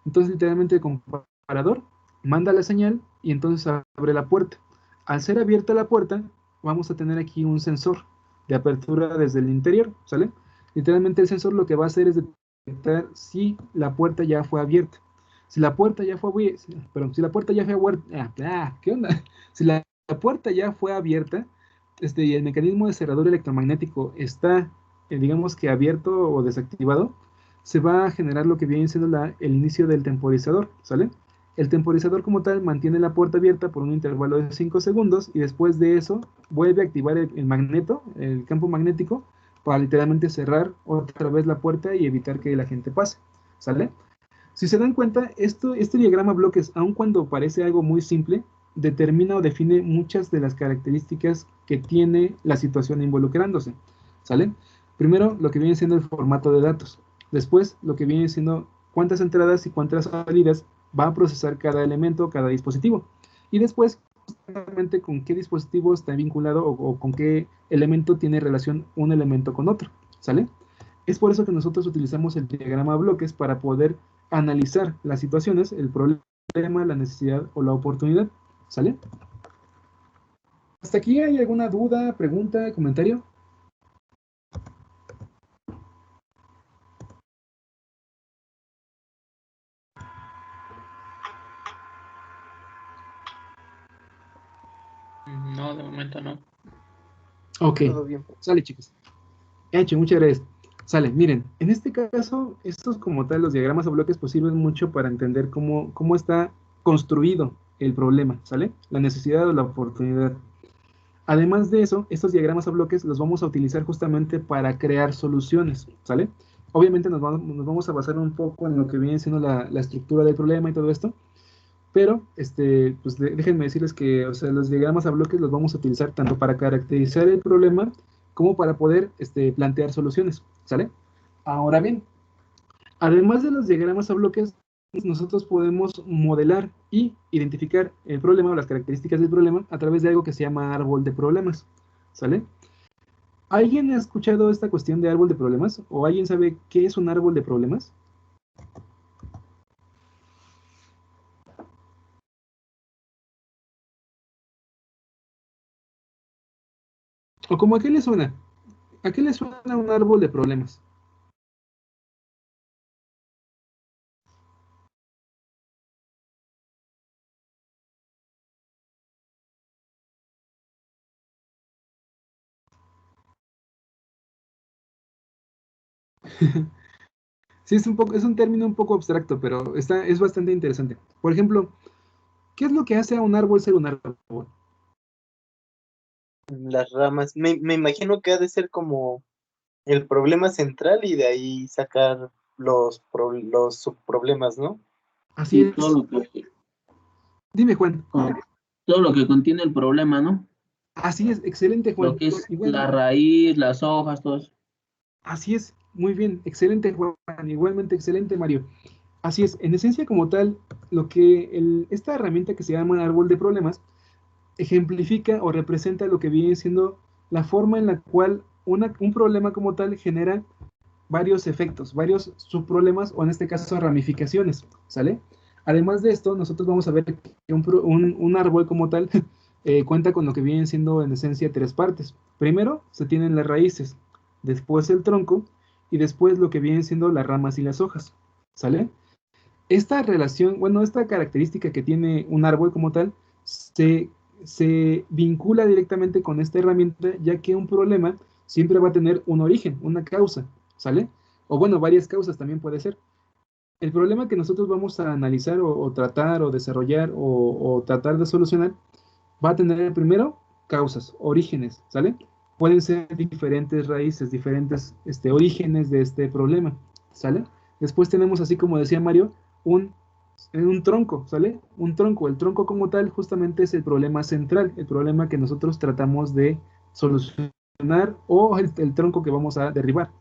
[SPEAKER 1] Entonces, literalmente el comparador manda la señal y entonces abre la puerta. Al ser abierta la puerta, vamos a tener aquí un sensor de apertura desde el interior, ¿sale? Literalmente el sensor lo que va a hacer es detectar si la puerta ya fue abierta. Si la puerta ya fue abierta, perdón, si la puerta ya fue abierta, ¿qué onda? Si la puerta ya fue abierta, y el mecanismo de cerradura electromagnético está, digamos que abierto o desactivado, se va a generar lo que viene siendo el inicio del temporizador, ¿sale? El temporizador como tal mantiene la puerta abierta por un intervalo de 5 segundos y después de eso vuelve a activar el magneto, el campo magnético, para literalmente cerrar otra vez la puerta y evitar que la gente pase, ¿sale? Si se dan cuenta, este diagrama bloques, aun cuando parece algo muy simple, determina o define muchas de las características que tiene la situación involucrándose, ¿sale? Primero, lo que viene siendo el formato de datos. Después, lo que viene siendo cuántas entradas y cuántas salidas va a procesar cada elemento, cada dispositivo. Y después, justamente con qué dispositivo está vinculado o con qué elemento tiene relación un elemento con otro, ¿sale? Es por eso que nosotros utilizamos el diagrama bloques para poder analizar las situaciones, el problema, la necesidad o la oportunidad, ¿sale? ¿Hasta aquí hay alguna duda, pregunta, comentario?
[SPEAKER 2] No, de momento no.
[SPEAKER 1] Ok,
[SPEAKER 3] Todo bien.
[SPEAKER 1] sale, chicos. Hecho, muchas gracias. Sale, miren, en este caso, estos como tal, los diagramas a bloques, pues sirven mucho para entender cómo está construido el problema, ¿sale? La necesidad o la oportunidad. Además de eso, estos diagramas a bloques los vamos a utilizar justamente para crear soluciones, ¿sale? Obviamente nos vamos a basar un poco en lo que viene siendo la estructura del problema y todo esto, pero pues déjenme decirles que, o sea, los diagramas a bloques los vamos a utilizar tanto para caracterizar el problema como para poder plantear soluciones, ¿sale? Ahora bien, además de los diagramas a bloques, nosotros podemos modelar y identificar el problema o las características del problema a través de algo que se llama árbol de problemas, ¿sale? ¿Alguien ha escuchado esta cuestión de árbol de problemas? ¿O alguien sabe qué es un árbol de problemas? ¿O cómo a qué le suena? ¿A qué le suena un árbol de problemas? Sí, es un término un poco abstracto, pero es bastante interesante. Por ejemplo, ¿qué es lo que hace a un árbol ser un árbol?
[SPEAKER 3] Las ramas. Me imagino que ha de ser como el problema central y de ahí sacar los subproblemas, ¿no?
[SPEAKER 1] Así
[SPEAKER 2] Sí,
[SPEAKER 1] es. Dime, Juan.
[SPEAKER 2] todo lo que contiene el problema, ¿no?
[SPEAKER 1] Así es, excelente,
[SPEAKER 2] Lo
[SPEAKER 1] Juan.
[SPEAKER 2] que es la
[SPEAKER 1] Igual,
[SPEAKER 2] raíz, las hojas, todo eso.
[SPEAKER 1] así es, muy bien, excelente, Juan. Igualmente, excelente, Mario. Así es, en esencia como tal, esta herramienta que se llama árbol de problemas ejemplifica o representa lo que viene siendo la forma en la cual un problema como tal genera varios efectos, varios subproblemas o en este caso ramificaciones, ¿sale? Además de esto, nosotros vamos a ver que un árbol como tal cuenta con lo que vienen siendo en esencia tres partes. Primero se tienen las raíces, después el tronco y después lo que vienen siendo las ramas y las hojas, ¿sale? Esta relación, bueno, esta característica que tiene un árbol como tal, se, se vincula directamente con esta herramienta, ya que un problema siempre va a tener un origen, una causa, ¿sale? O bueno, varias causas también puede ser. El problema que nosotros vamos a analizar o tratar o desarrollar o tratar de solucionar va a tener primero causas, orígenes, ¿sale? Pueden ser diferentes raíces, diferentes orígenes de este problema, ¿sale? Después tenemos, así como decía Mario, un, un tronco, ¿sale? Un tronco. El tronco como tal justamente es el problema central, el problema que nosotros tratamos de solucionar o el tronco que vamos a derribar.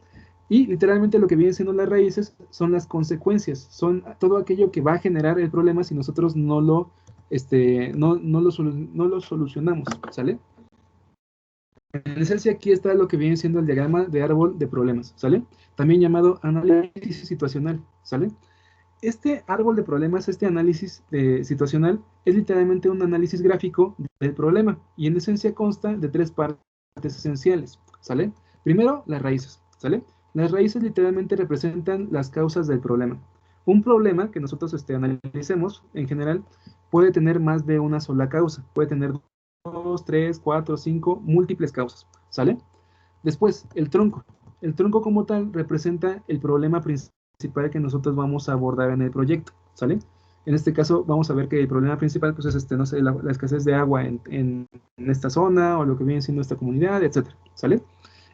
[SPEAKER 1] Y literalmente lo que vienen siendo las raíces son las consecuencias, son todo aquello que va a generar el problema si nosotros no lo solucionamos, ¿sale? En esencia aquí está lo que viene siendo el diagrama de árbol de problemas, ¿sale? También llamado análisis situacional, ¿sale? Este árbol de problemas, este análisis situacional, es literalmente un análisis gráfico del problema y en esencia consta de tres partes esenciales, ¿sale? Primero, las raíces, ¿sale? Las raíces literalmente representan las causas del problema. Un problema que nosotros analicemos en general puede tener más de una sola causa, puede tener dos, tres, cuatro, cinco, múltiples causas, ¿sale? Después, el tronco. El tronco como tal representa el problema principal que nosotros vamos a abordar en el proyecto, ¿sale? En este caso vamos a ver que el problema principal pues es no sé, la escasez de agua en esta zona o lo que viene siendo esta comunidad, etcétera, ¿sale?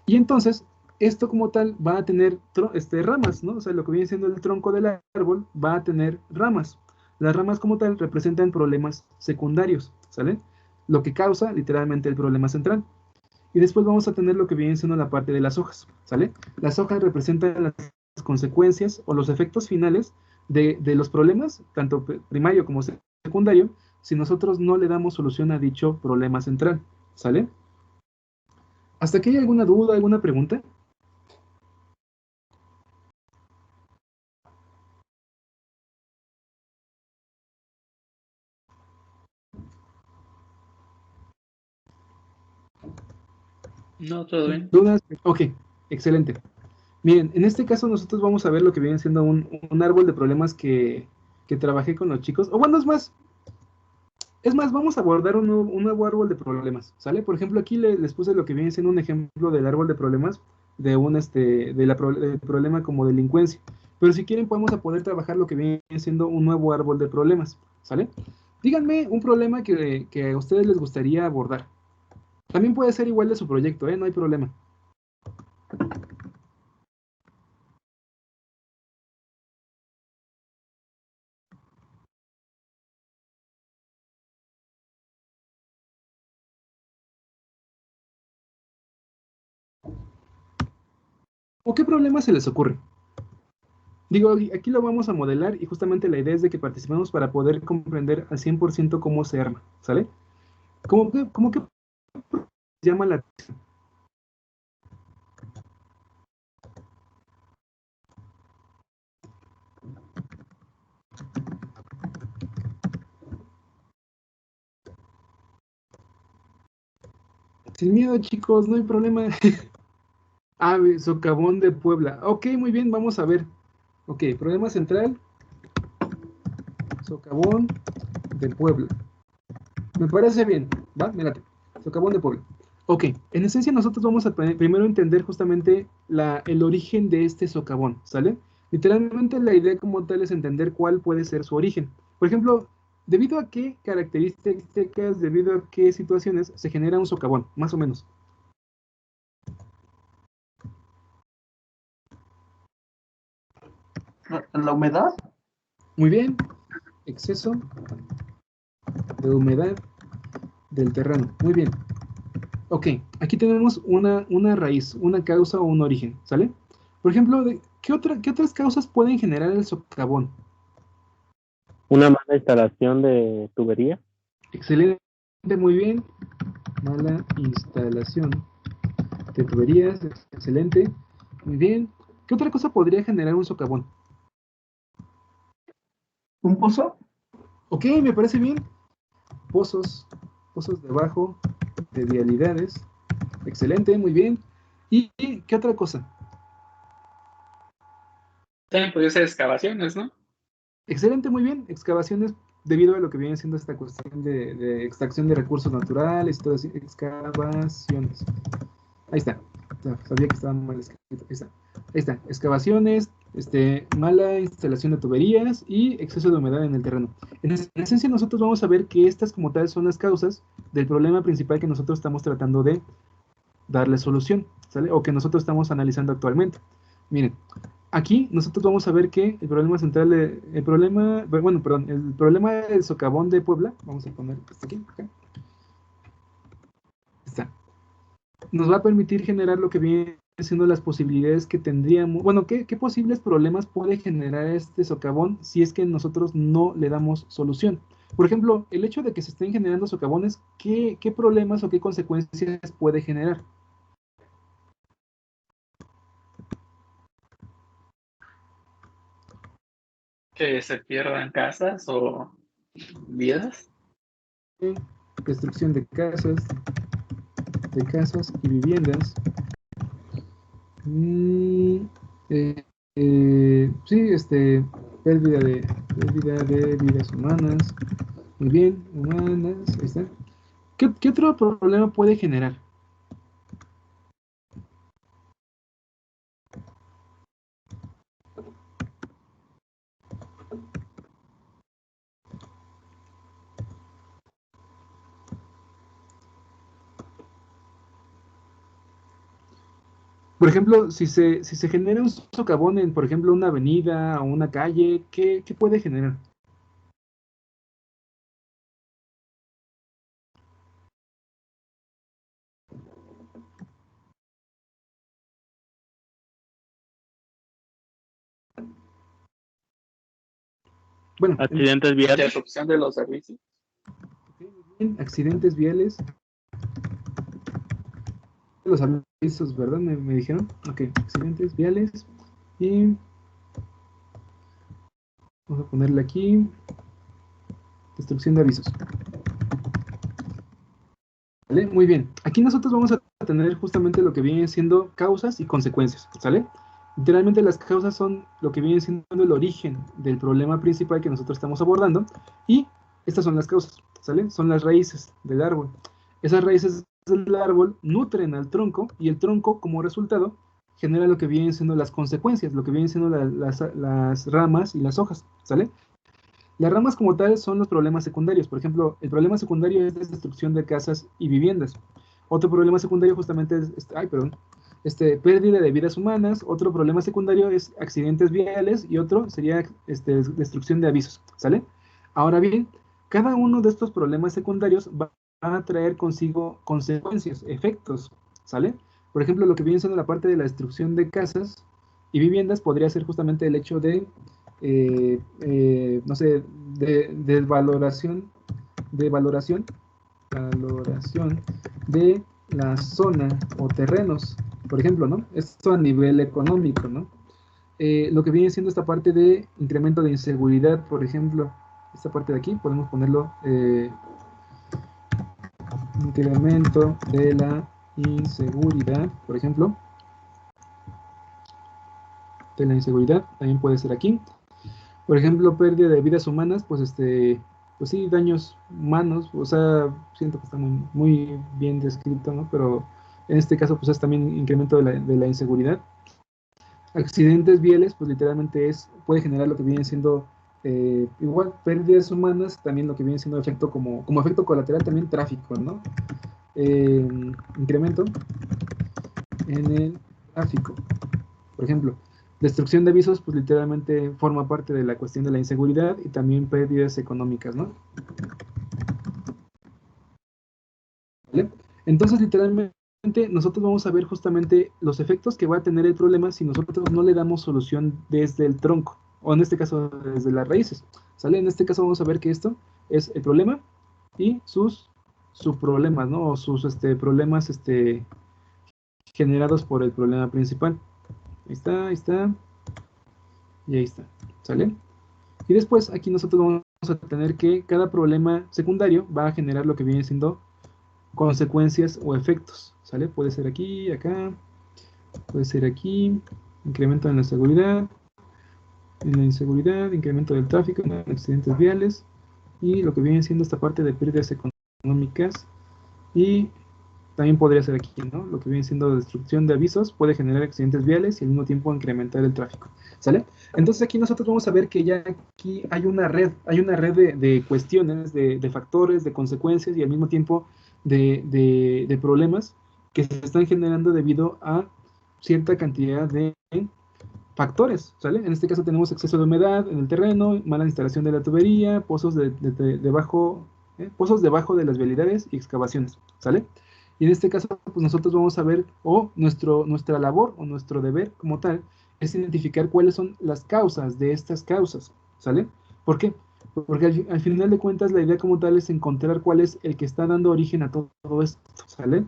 [SPEAKER 1] Y entonces, esto como tal va a tener ramas, ¿no? O sea, lo que viene siendo el tronco del árbol va a tener ramas. Las ramas como tal representan problemas secundarios, ¿sale? Lo que causa literalmente el problema central. Y después vamos a tener lo que viene siendo la parte de las hojas, ¿sale? Las hojas representan las consecuencias o los efectos finales de los problemas, tanto primario como secundario, si nosotros no le damos solución a dicho problema central, ¿sale? ¿Hasta aquí hay alguna duda, alguna pregunta?
[SPEAKER 2] No, todo bien.
[SPEAKER 1] ¿Dudas? Ok, excelente. Miren, en este caso nosotros vamos a ver lo que viene siendo un árbol de problemas que trabajé con los chicos. O bueno, es más, Es más, vamos a abordar un nuevo árbol de problemas, ¿sale? Por ejemplo, aquí les puse lo que viene siendo un ejemplo del árbol de problemas de del problema como delincuencia. Pero si quieren podemos a poder trabajar lo que viene siendo un nuevo árbol de problemas, ¿sale? Díganme un problema que a ustedes les gustaría abordar. También puede ser igual de su proyecto, ¿eh? No hay problema. ¿O qué problema se les ocurre? Digo, aquí lo vamos a modelar y justamente la idea es de que participemos para poder comprender al 100% cómo se arma, ¿sale? ¿Cómo que llama la atención? Sin miedo, chicos, no hay problema. Ah, socavón de Puebla. Ok, muy bien, vamos a ver. Ok, problema central, socavón de Puebla. Me parece bien, ¿va? Mírate, socavón de Puebla. Ok, en esencia nosotros vamos a primero entender justamente el origen de este socavón, ¿sale? Literalmente la idea como tal es entender cuál puede ser su origen. Por ejemplo, debido a qué características, debido a qué situaciones se genera un socavón, más o menos.
[SPEAKER 2] ¿La humedad?
[SPEAKER 1] Muy bien, exceso de humedad del terreno. Muy bien. Ok, aquí tenemos una raíz, una causa o un origen, ¿sale? Por ejemplo, ¿qué otras causas pueden generar el socavón?
[SPEAKER 3] Una mala instalación de tubería.
[SPEAKER 1] Excelente, muy bien. Mala instalación de tuberías, excelente, muy bien. ¿Qué otra cosa podría generar un socavón?
[SPEAKER 2] ¿Un pozo?
[SPEAKER 1] Ok, me parece bien. Pozos, pozos debajo de vialidades. Excelente, muy bien. ¿Y qué otra cosa?
[SPEAKER 2] También podría ser excavaciones, ¿no?
[SPEAKER 1] Excelente, muy bien. Excavaciones debido a lo que viene siendo esta cuestión de extracción de recursos naturales y todo así. Excavaciones. Ahí está. Sabía que estaba mal escrito. Ahí está. Ahí está. Excavaciones, mala instalación de tuberías y exceso de humedad en el terreno. En esencia, nosotros vamos a ver que estas como tal son las causas del problema principal que nosotros estamos tratando de darle solución, ¿sale? O que nosotros estamos analizando actualmente. Miren, aquí nosotros vamos a ver que el problema central, bueno, perdón, el problema del socavón de Puebla, vamos a poner esto aquí, acá, está, nos va a permitir generar lo que viene siendo las posibilidades que tendríamos, bueno, ¿qué posibles problemas puede generar este socavón si es que nosotros no le damos solución? Por ejemplo, el hecho de que se estén generando socavones, ¿qué problemas o qué consecuencias puede generar?
[SPEAKER 2] Que se pierdan casas o vidas.
[SPEAKER 1] Destrucción de casas y viviendas. Mm, eh, sí, pérdida de vidas humanas. Muy bien, humanas, ahí está. ¿Qué otro problema puede generar? Por ejemplo, si se genera un socavón en, por ejemplo, una avenida o una calle, ¿qué puede generar? Bueno,
[SPEAKER 3] Accidentes viales.
[SPEAKER 2] Interrupción de los servicios.
[SPEAKER 1] accidentes viales. Los avisos, ¿verdad? Me dijeron. Ok, accidentes viales. Y vamos a ponerle aquí. Destrucción de avisos. ¿Vale? Muy bien. Aquí nosotros vamos a tener justamente lo que vienen siendo causas y consecuencias, ¿sale? Literalmente las causas son lo que viene siendo el origen del problema principal que nosotros estamos abordando y Estas son las causas, ¿sale? Son las raíces del árbol. Esas raíces del árbol nutren al tronco y el tronco, como resultado, genera lo que vienen siendo las consecuencias, lo que vienen siendo las ramas y las hojas, ¿sale? Las ramas como tal son los problemas secundarios. Por ejemplo, el problema secundario es destrucción de casas y viviendas. Otro problema secundario justamente es, pérdida de vidas humanas. Otro problema secundario es accidentes viales y otro sería destrucción de avisos, ¿sale? Ahora bien, cada uno de estos problemas secundarios va a traer consigo consecuencias, efectos, ¿sale? Por ejemplo, lo que viene siendo la parte de la destrucción de casas y viviendas podría ser justamente el hecho de no sé, de valoración de la zona o terrenos, por ejemplo, ¿no? Esto a nivel económico, ¿no? Lo que viene siendo esta parte de incremento de inseguridad, por ejemplo, esta parte de aquí, podemos ponerlo incremento de la inseguridad, por ejemplo, de la inseguridad, también puede ser aquí. Por ejemplo, pérdida de vidas humanas, pues pues sí, daños humanos, o sea, siento que está muy bien descrito, ¿no? Pero en este caso, pues es también incremento de la inseguridad. Accidentes viales, pues literalmente puede generar lo que viene siendo igual pérdidas humanas, también lo que viene siendo efecto como efecto colateral, también tráfico, ¿no? Incremento en el tráfico. Por ejemplo, destrucción de avisos, pues literalmente forma parte de la cuestión de la inseguridad y también pérdidas económicas, ¿no? ¿Vale? Entonces, literalmente, nosotros vamos a ver justamente los efectos que va a tener el problema si nosotros no le damos solución desde el tronco, o en este caso, desde las raíces, ¿sale? En este caso vamos a ver que esto es el problema y sus subproblemas, ¿no? O sus problemas generados por el problema principal. Ahí está, y ahí está, ¿sale? Y después aquí nosotros vamos a tener que cada problema secundario va a generar lo que viene siendo consecuencias o efectos, ¿sale? Puede ser aquí, acá, puede ser aquí, incremento en la seguridad, en la inseguridad, incremento del tráfico, en accidentes viales y lo que viene siendo esta parte de pérdidas económicas y también podría ser aquí, ¿no? Lo que viene siendo destrucción de avisos puede generar accidentes viales y al mismo tiempo incrementar el tráfico, ¿sale? Entonces aquí nosotros vamos a ver que ya aquí hay una red de cuestiones, de factores, de consecuencias y al mismo tiempo de problemas que se están generando debido a cierta cantidad de factores, ¿sale? En este caso tenemos exceso de humedad en el terreno, mala instalación de la tubería, pozos pozos debajo de las vialidades y excavaciones, ¿sale? Y en este caso, pues nosotros vamos a ver, o nuestra labor o nuestro deber como tal, es identificar cuáles son las causas de estas causas, ¿sale? ¿Por qué? Porque al final de cuentas la idea como tal es encontrar cuál es el que está dando origen a todo esto, ¿sale?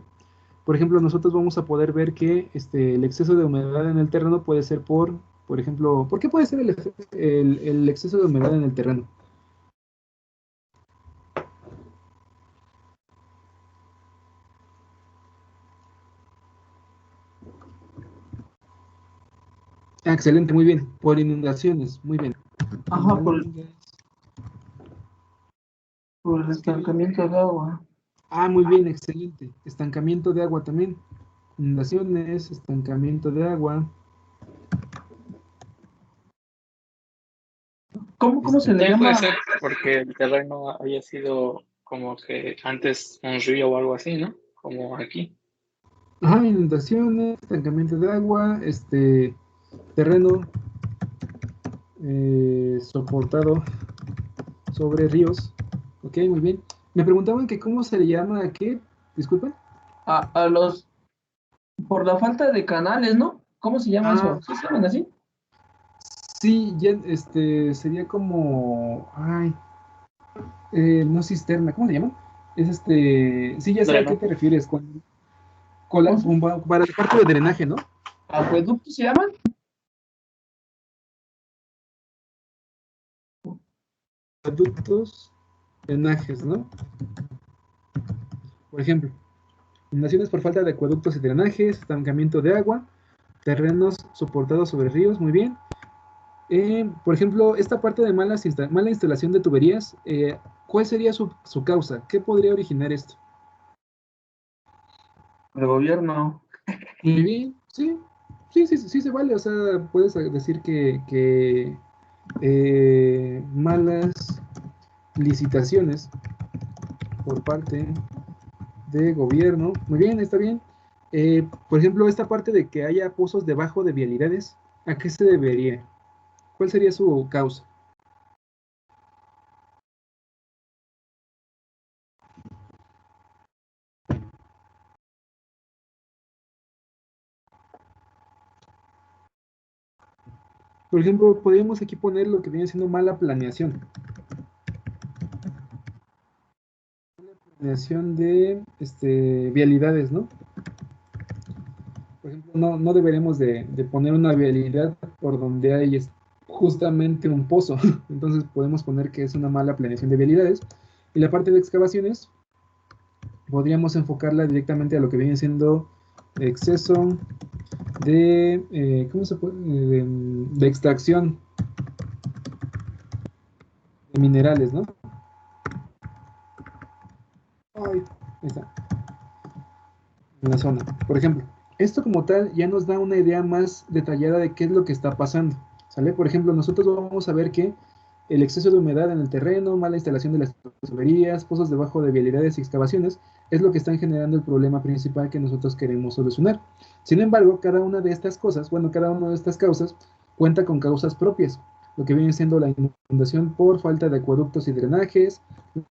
[SPEAKER 1] Por ejemplo, nosotros vamos a poder ver que el exceso de humedad en el terreno puede ser por ejemplo, ¿por qué puede ser el exceso de humedad en el terreno? Ah, excelente, muy bien. Por inundaciones, muy bien.
[SPEAKER 4] Ajá, por el estancamiento de agua.
[SPEAKER 1] Ah, muy bien, excelente. Estancamiento de agua también. Inundaciones, estancamiento de agua.
[SPEAKER 4] ¿Cómo se le
[SPEAKER 2] También
[SPEAKER 4] llama?
[SPEAKER 2] puede ser porque el terreno haya sido como que antes un río o algo así, ¿no? Como aquí.
[SPEAKER 1] Ajá, inundaciones, estancamiento de agua, terreno soportado sobre ríos. Ok, muy bien. Me preguntaban que cómo se le llama a qué, disculpen.
[SPEAKER 4] A los, por la falta de canales, ¿no? ¿Cómo se llama
[SPEAKER 1] Ah,
[SPEAKER 4] eso? ¿Sí se llaman así?
[SPEAKER 1] sí, ya, sería como, ay, no cisterna, ¿cómo se llama? Es sí, ya sé a qué te
[SPEAKER 2] Drenaje.
[SPEAKER 1] refieres,
[SPEAKER 4] ¿Pozos?
[SPEAKER 1] para la parte de drenaje, ¿no?
[SPEAKER 4] ¿Acueductos se llaman?
[SPEAKER 1] Aductos, drenajes, ¿no? Por ejemplo, inundaciones por falta de acueductos y drenajes, estancamiento de agua, terrenos soportados sobre ríos, muy bien. Por ejemplo, esta parte de mala instalación de tuberías, ¿cuál sería su causa? ¿Qué podría originar esto?
[SPEAKER 4] El gobierno.
[SPEAKER 1] Muy bien, sí, sí, sí, sí se vale. O sea, puedes decir que malas licitaciones por parte de gobierno. Muy bien, está bien. Por ejemplo, esta parte de que haya pozos debajo de vialidades, ¿a qué se debería? ¿Cuál sería su causa? Por ejemplo, podríamos aquí poner lo que viene siendo mala planeación. Planeación de vialidades, ¿no? Por ejemplo, no deberemos de poner una vialidad por donde hay justamente un pozo. Entonces podemos poner que es una mala planeación de vialidades. Y la parte de excavaciones, podríamos enfocarla directamente a lo que viene siendo exceso de, ¿cómo se puede? De extracción de minerales, ¿no? Ay, ahí está, en la zona. Por ejemplo, esto como tal ya nos da una idea más detallada de qué es lo que está pasando, ¿sale? Por ejemplo, nosotros vamos a ver que el exceso de humedad en el terreno, mala instalación de las tuberías, pozos debajo de vialidades y excavaciones, es lo que están generando el problema principal que nosotros queremos solucionar. Sin embargo, cada una de estas cosas, bueno, cada una de estas causas cuenta con causas propias, lo que viene siendo la inundación por falta de acueductos y drenajes,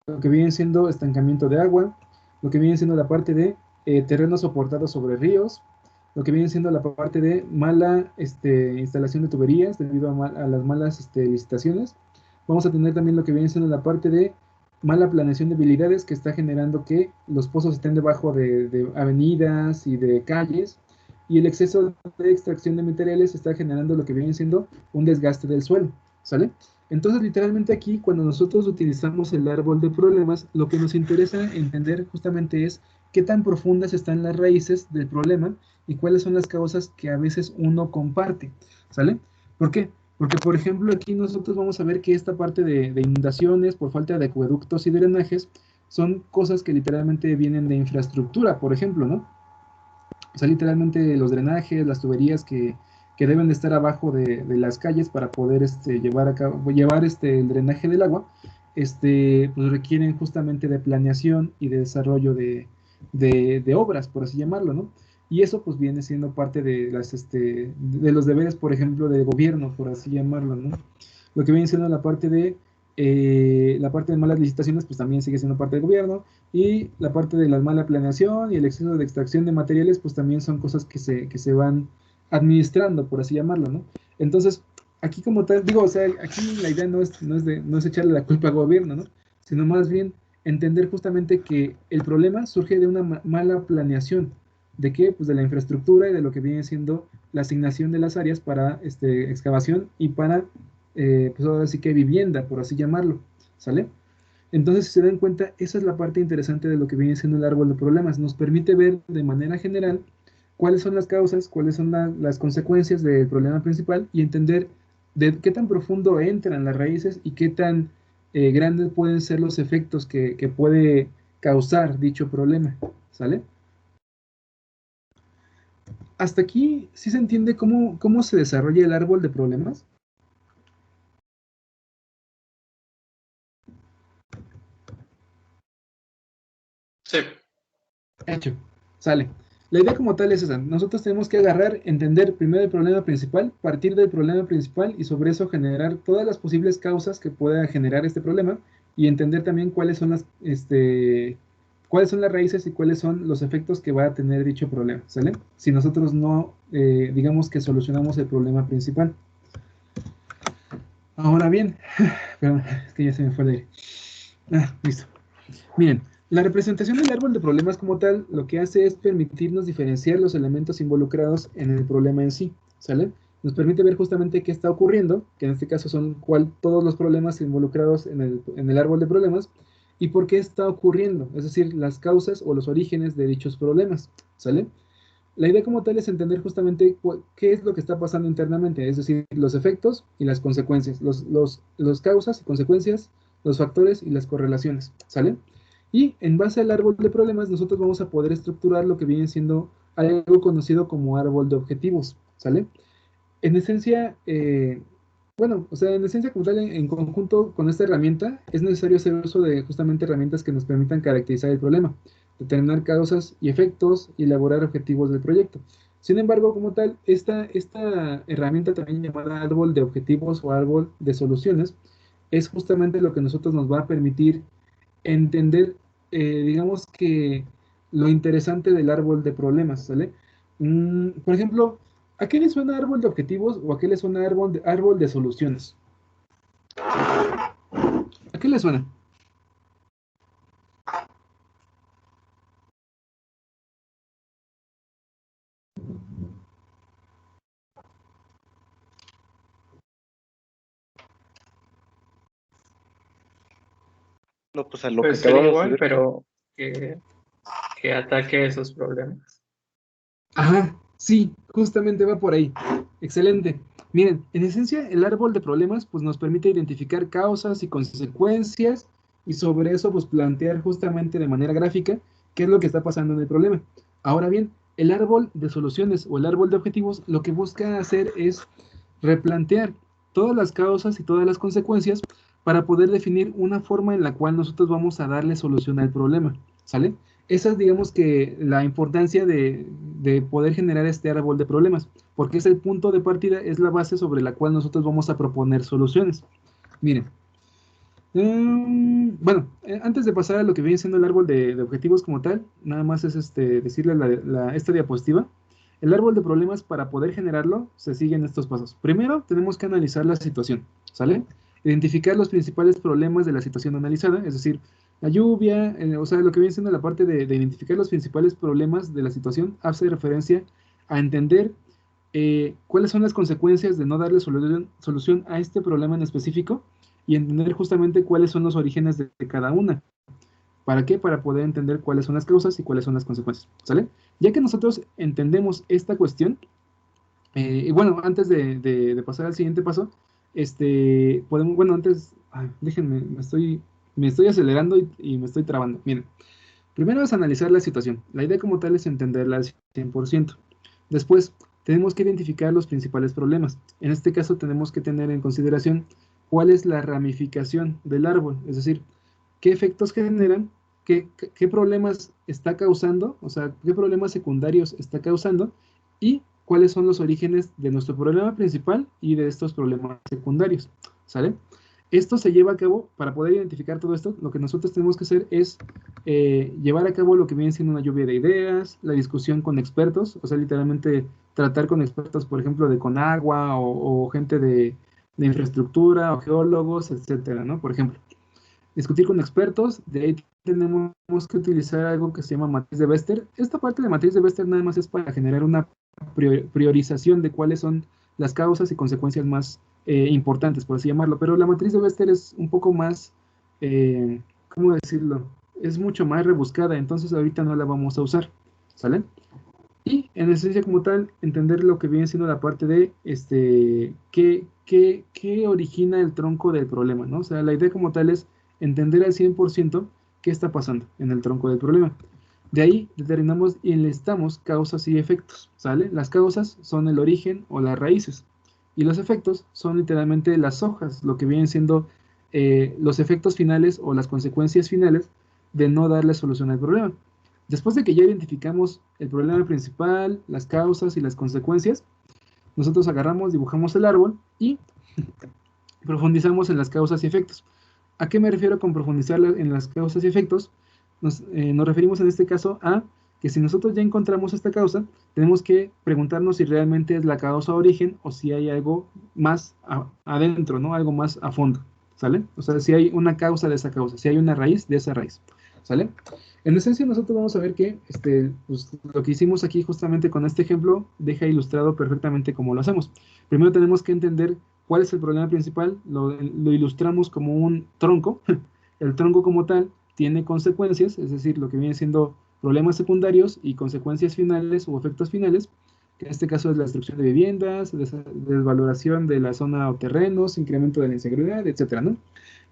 [SPEAKER 1] lo que viene siendo estancamiento de agua, lo que viene siendo la parte de terrenos soportados sobre ríos, lo que viene siendo la parte de mala instalación de tuberías debido a las malas licitaciones. Vamos a tener también lo que viene siendo la parte de mala planeación de vialidades que está generando que los pozos estén debajo de avenidas y de calles, y el exceso de extracción de materiales está generando lo que viene siendo un desgaste del suelo, ¿sale? Entonces, literalmente aquí, cuando nosotros utilizamos el árbol de problemas, lo que nos interesa entender justamente es qué tan profundas están las raíces del problema y cuáles son las causas que a veces uno comparte, ¿sale? ¿Por qué? Porque, por ejemplo, aquí nosotros vamos a ver que esta parte de inundaciones por falta de acueductos y drenajes son cosas que literalmente vienen de infraestructura, por ejemplo, ¿no? O sea, literalmente los drenajes, las tuberías que deben de estar abajo de las calles para poder llevar el drenaje del agua, pues requieren justamente de planeación y de desarrollo de obras, por así llamarlo, ¿no? Y eso pues viene siendo parte de los deberes, por ejemplo, del gobierno, por así llamarlo, ¿no? Lo que viene siendo la parte de malas licitaciones, pues también sigue siendo parte del gobierno, y la parte de la mala planeación y el exceso de extracción de materiales, pues también son cosas que se van administrando, por así llamarlo, ¿no? Entonces, aquí como tal, digo, o sea, aquí la idea no es echarle la culpa al gobierno, ¿no? Sino más bien entender justamente que el problema surge de una mala planeación. ¿De qué? Pues de la infraestructura y de lo que viene siendo la asignación de las áreas para excavación y para, pues ahora sí que vivienda, por así llamarlo, ¿sale? Entonces, si se dan cuenta, esa es la parte interesante de lo que viene siendo el árbol de problemas. Nos permite ver de manera general cuáles son las causas, cuáles son las consecuencias del problema principal y entender de qué tan profundo entran las raíces y qué tan grandes pueden ser los efectos que puede causar dicho problema, ¿sale? Hasta aquí sí se entiende cómo se desarrolla el árbol de problemas.
[SPEAKER 2] Sí,
[SPEAKER 1] Hecho, sale. La idea como tal es esa. Nosotros tenemos que agarrar, entender primero el problema principal, partir del problema principal y sobre eso generar todas las posibles causas que pueda generar este problema y entender también cuáles son las raíces y cuáles son los efectos que va a tener dicho problema, ¿sale? Si nosotros no, digamos que solucionamos el problema principal. Ahora bien, perdón, es que ya se me fue el aire. Listo. Miren, la representación del árbol de problemas como tal, lo que hace es permitirnos diferenciar los elementos involucrados en el problema en sí, ¿sale? Nos permite ver justamente qué está ocurriendo, que en este caso son todos los problemas involucrados en el árbol de problemas, y por qué está ocurriendo, es decir, las causas o los orígenes de dichos problemas, ¿sale? La idea como tal es entender justamente qué es lo que está pasando internamente, es decir, los efectos y las consecuencias. Los causas y consecuencias los factores y las correlaciones, ¿sale? Y en base al árbol de problemas, nosotros vamos a poder estructurar lo que viene siendo algo conocido como árbol de objetivos, ¿sale? En esencia, bueno, o sea, en esencia como tal, en conjunto con esta herramienta, es necesario hacer uso de justamente herramientas que nos permitan caracterizar el problema, determinar causas y efectos y elaborar objetivos del proyecto. Sin embargo, como tal, esta herramienta también llamada árbol de objetivos o árbol de soluciones, es justamente lo que nosotros nos va a permitir entender, digamos que lo interesante del árbol de problemas, ¿sale? Por ejemplo, ¿a qué le suena árbol de objetivos o a qué le suena árbol de soluciones? ¿A qué le suena?
[SPEAKER 3] No, pues a lo que
[SPEAKER 2] Pues sería
[SPEAKER 3] acabamos de
[SPEAKER 2] igual,
[SPEAKER 3] ver.
[SPEAKER 2] pero que ataque esos problemas.
[SPEAKER 1] Ajá, sí, justamente va por ahí. Excelente. Miren, en esencia, el árbol de problemas pues, nos permite identificar causas y consecuencias y sobre eso pues, plantear justamente de manera gráfica qué es lo que está pasando en el problema. Ahora bien, el árbol de soluciones o el árbol de objetivos lo que busca hacer es replantear todas las causas y todas las consecuencias para poder definir una forma en la cual nosotros vamos a darle solución al problema, ¿sale? Esa es, digamos que, la importancia de poder generar este árbol de problemas, porque es el punto de partida, es la base sobre la cual nosotros vamos a proponer soluciones. Miren, bueno, antes de pasar a lo que viene siendo el árbol de objetivos como tal, nada más es decirle esta diapositiva. El árbol de problemas, para poder generarlo, se siguen estos pasos. Primero, tenemos que analizar la situación, ¿sale? Identificar los principales problemas de la situación analizada, es decir, la lluvia, o sea, lo que viene siendo la parte de identificar los principales problemas de la situación, hace referencia a entender cuáles son las consecuencias de no darle solución a este problema en específico y entender justamente cuáles son los orígenes de cada una. ¿Para qué? Para poder entender cuáles son las causas y cuáles son las consecuencias, ¿sale? Ya que nosotros entendemos esta cuestión, y bueno, antes de pasar al siguiente paso, podemos, bueno, antes, déjenme, me estoy acelerando y me estoy trabando. Miren, primero es analizar la situación. La idea como tal es entenderla al 100%. Después, tenemos que identificar los principales problemas. En este caso, tenemos que tener en consideración cuál es la ramificación del árbol, es decir, qué efectos generan, qué problemas está causando, o sea, qué problemas secundarios está causando y cuáles son los orígenes de nuestro problema principal y de estos problemas secundarios, ¿sale? Esto se lleva a cabo, para poder identificar todo esto, lo que nosotros tenemos que hacer es llevar a cabo lo que viene siendo una lluvia de ideas, la discusión con expertos, o sea, literalmente tratar con expertos, por ejemplo, de Conagua o gente de infraestructura o geólogos, etcétera, ¿no? Por ejemplo, discutir con expertos, de ahí tenemos que utilizar algo que se llama matriz de Bester. Esta parte de matriz de Bester nada más es para generar una priorización de cuáles son las causas y consecuencias más importantes, por así llamarlo, pero la matriz de Bester es un poco más, ¿cómo decirlo? Es mucho más rebuscada, entonces ahorita no la vamos a usar, ¿sale? Y en esencia como tal, entender lo que viene siendo la parte de qué origina el tronco del problema, ¿no? O sea, la idea como tal es entender al 100% qué está pasando en el tronco del problema. De ahí determinamos y enlistamos causas y efectos, ¿sale? Las causas son el origen o las raíces y los efectos son literalmente las hojas, lo que vienen siendo los efectos finales o las consecuencias finales de no darle solución al problema. Después de que ya identificamos el problema principal, las causas y las consecuencias, nosotros agarramos, dibujamos el árbol y profundizamos en las causas y efectos. ¿A qué me refiero con profundizar en las causas y efectos? Nos referimos en este caso a que si nosotros ya encontramos esta causa, tenemos que preguntarnos si realmente es la causa origen o si hay algo más adentro, ¿no? Algo más a fondo, ¿sale? O sea, si hay una causa de esa causa, si hay una raíz de esa raíz, ¿sale? En esencia nosotros vamos a ver que pues, lo que hicimos aquí justamente con este ejemplo deja ilustrado perfectamente cómo lo hacemos. Primero tenemos que entender cuál es el problema principal, lo ilustramos como un tronco. El tronco como tal tiene consecuencias, es decir, lo que viene siendo problemas secundarios y consecuencias finales o efectos finales, que en este caso es la destrucción de viviendas, desvaloración de la zona o terrenos, incremento de la inseguridad, etcétera, ¿no?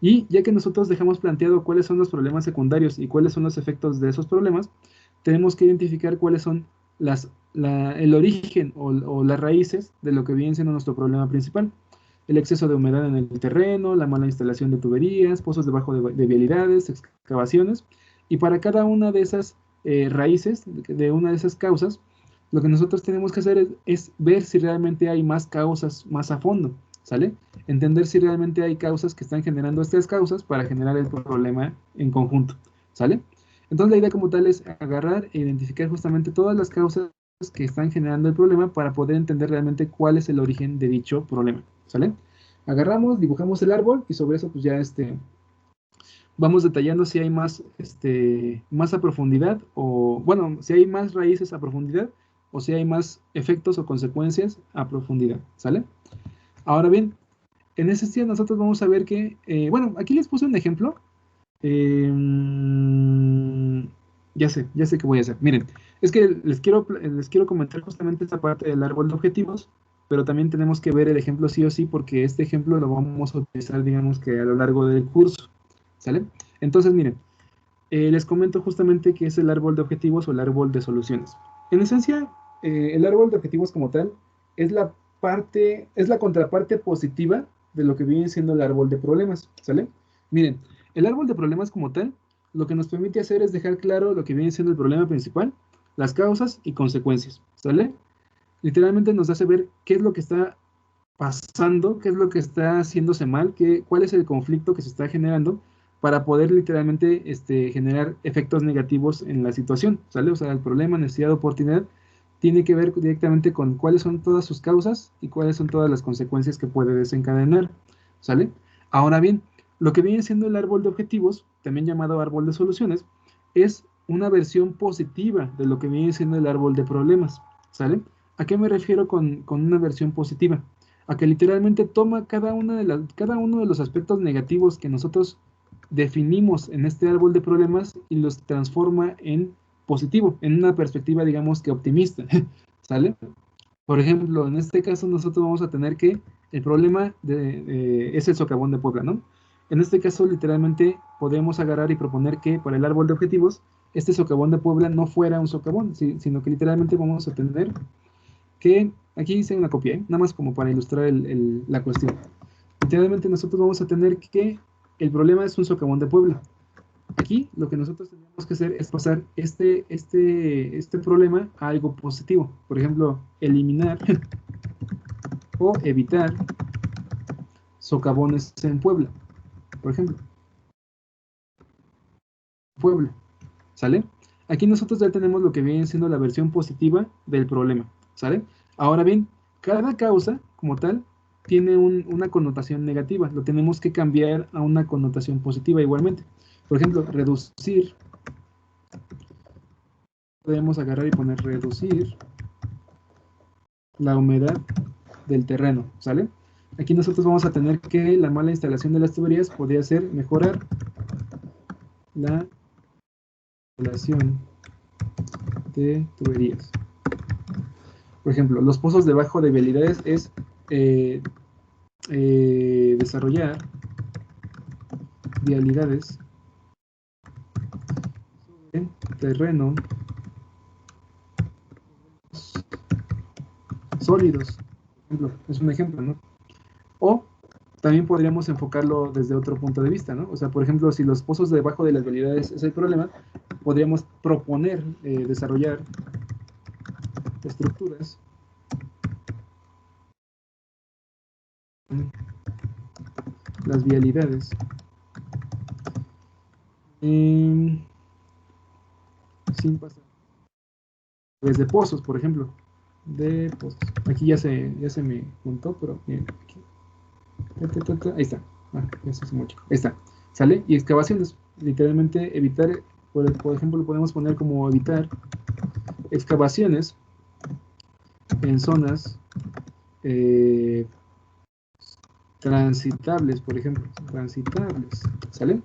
[SPEAKER 1] Y ya que nosotros dejamos planteado cuáles son los problemas secundarios y cuáles son los efectos de esos problemas, tenemos que identificar cuáles son el origen o las raíces de lo que viene siendo nuestro problema principal. El exceso de humedad en el terreno, la mala instalación de tuberías, pozos debajo de vialidades, excavaciones. Y para cada una de esas raíces, de una de esas causas, lo que nosotros tenemos que hacer es ver si realmente hay más causas más a fondo, ¿sale? Entender si realmente hay causas que están generando estas causas para generar el problema en conjunto, ¿sale? Entonces la idea como tal es agarrar e identificar justamente todas las causas que están generando el problema para poder entender realmente cuál es el origen de dicho problema, ¿sale? Agarramos, dibujamos el árbol y sobre eso pues ya vamos detallando si hay más a profundidad o, bueno, si hay más raíces a profundidad o si hay más efectos o consecuencias a profundidad, ¿sale? Ahora bien, en ese sentido nosotros vamos a ver que, bueno, aquí les puse un ejemplo. Eh, ya sé qué voy a hacer. Miren, es que les quiero comentar justamente esta parte del árbol de objetivos, pero también tenemos que ver el ejemplo sí o sí, porque este ejemplo lo vamos a utilizar, digamos que a lo largo del curso, ¿sale? Entonces, miren, les comento justamente qué es el árbol de objetivos o el árbol de soluciones. En esencia, el árbol de objetivos como tal es es la contraparte positiva de lo que viene siendo el árbol de problemas, ¿sale? Miren, el árbol de problemas como tal, lo que nos permite hacer es dejar claro lo que viene siendo el problema principal, las causas y consecuencias, ¿sale? Literalmente nos hace ver qué es lo que está pasando, qué es lo que está haciéndose mal, cuál es el conflicto que se está generando para poder literalmente generar efectos negativos en la situación, ¿sale? O sea, el problema, necesidad, oportunidad, tiene que ver directamente con cuáles son todas sus causas y cuáles son todas las consecuencias que puede desencadenar, ¿sale? Ahora bien, lo que viene siendo el árbol de objetivos, también llamado árbol de soluciones, es una versión positiva de lo que viene siendo el árbol de problemas, ¿sale? ¿A qué me refiero con una versión positiva? A que literalmente toma cada uno de los aspectos negativos que nosotros definimos en este árbol de problemas y los transforma en positivo, en una perspectiva, digamos que optimista, ¿sale? Por ejemplo, en este caso nosotros vamos a tener que el problema es el socavón de Puebla, ¿no? En este caso, literalmente, podemos agarrar y proponer que para el árbol de objetivos, este socavón de Puebla no fuera un socavón, sino que literalmente vamos a tener que, aquí hice una copia, nada más como para ilustrar la cuestión. Literalmente nosotros vamos a tener que el problema es un socavón de Puebla. Aquí lo que nosotros tenemos que hacer es pasar este problema a algo positivo. Por ejemplo, eliminar o evitar socavones en Puebla. Por ejemplo, Puebla. ¿Sale? Aquí nosotros ya tenemos lo que viene siendo la versión positiva del problema. ¿Sale? Ahora bien, cada causa, como tal, tiene una connotación negativa. Lo tenemos que cambiar a una connotación positiva igualmente. Por ejemplo, reducir. Podemos agarrar y poner reducir la humedad del terreno. ¿Sale? Aquí nosotros vamos a tener que la mala instalación de las tuberías podría ser mejorar la instalación de tuberías. Por ejemplo, los pozos debajo de vialidades es desarrollar vialidades sobre terreno sólidos. Por ejemplo, es un ejemplo, ¿no? O también podríamos enfocarlo desde otro punto de vista, ¿no? O sea, por ejemplo, si los pozos debajo de las vialidades es el problema, podríamos proponer desarrollar estructuras las vialidades sin pasar desde pozos, por ejemplo, de pozos. Aquí ya se me juntó, pero miren, aquí. Ahí está. Ya se hace mucho. Ahí está. ¿Sale? Y excavaciones. Literalmente evitar, por ejemplo, lo podemos poner como evitar excavaciones en zonas transitables, por ejemplo. Transitables. ¿Sale?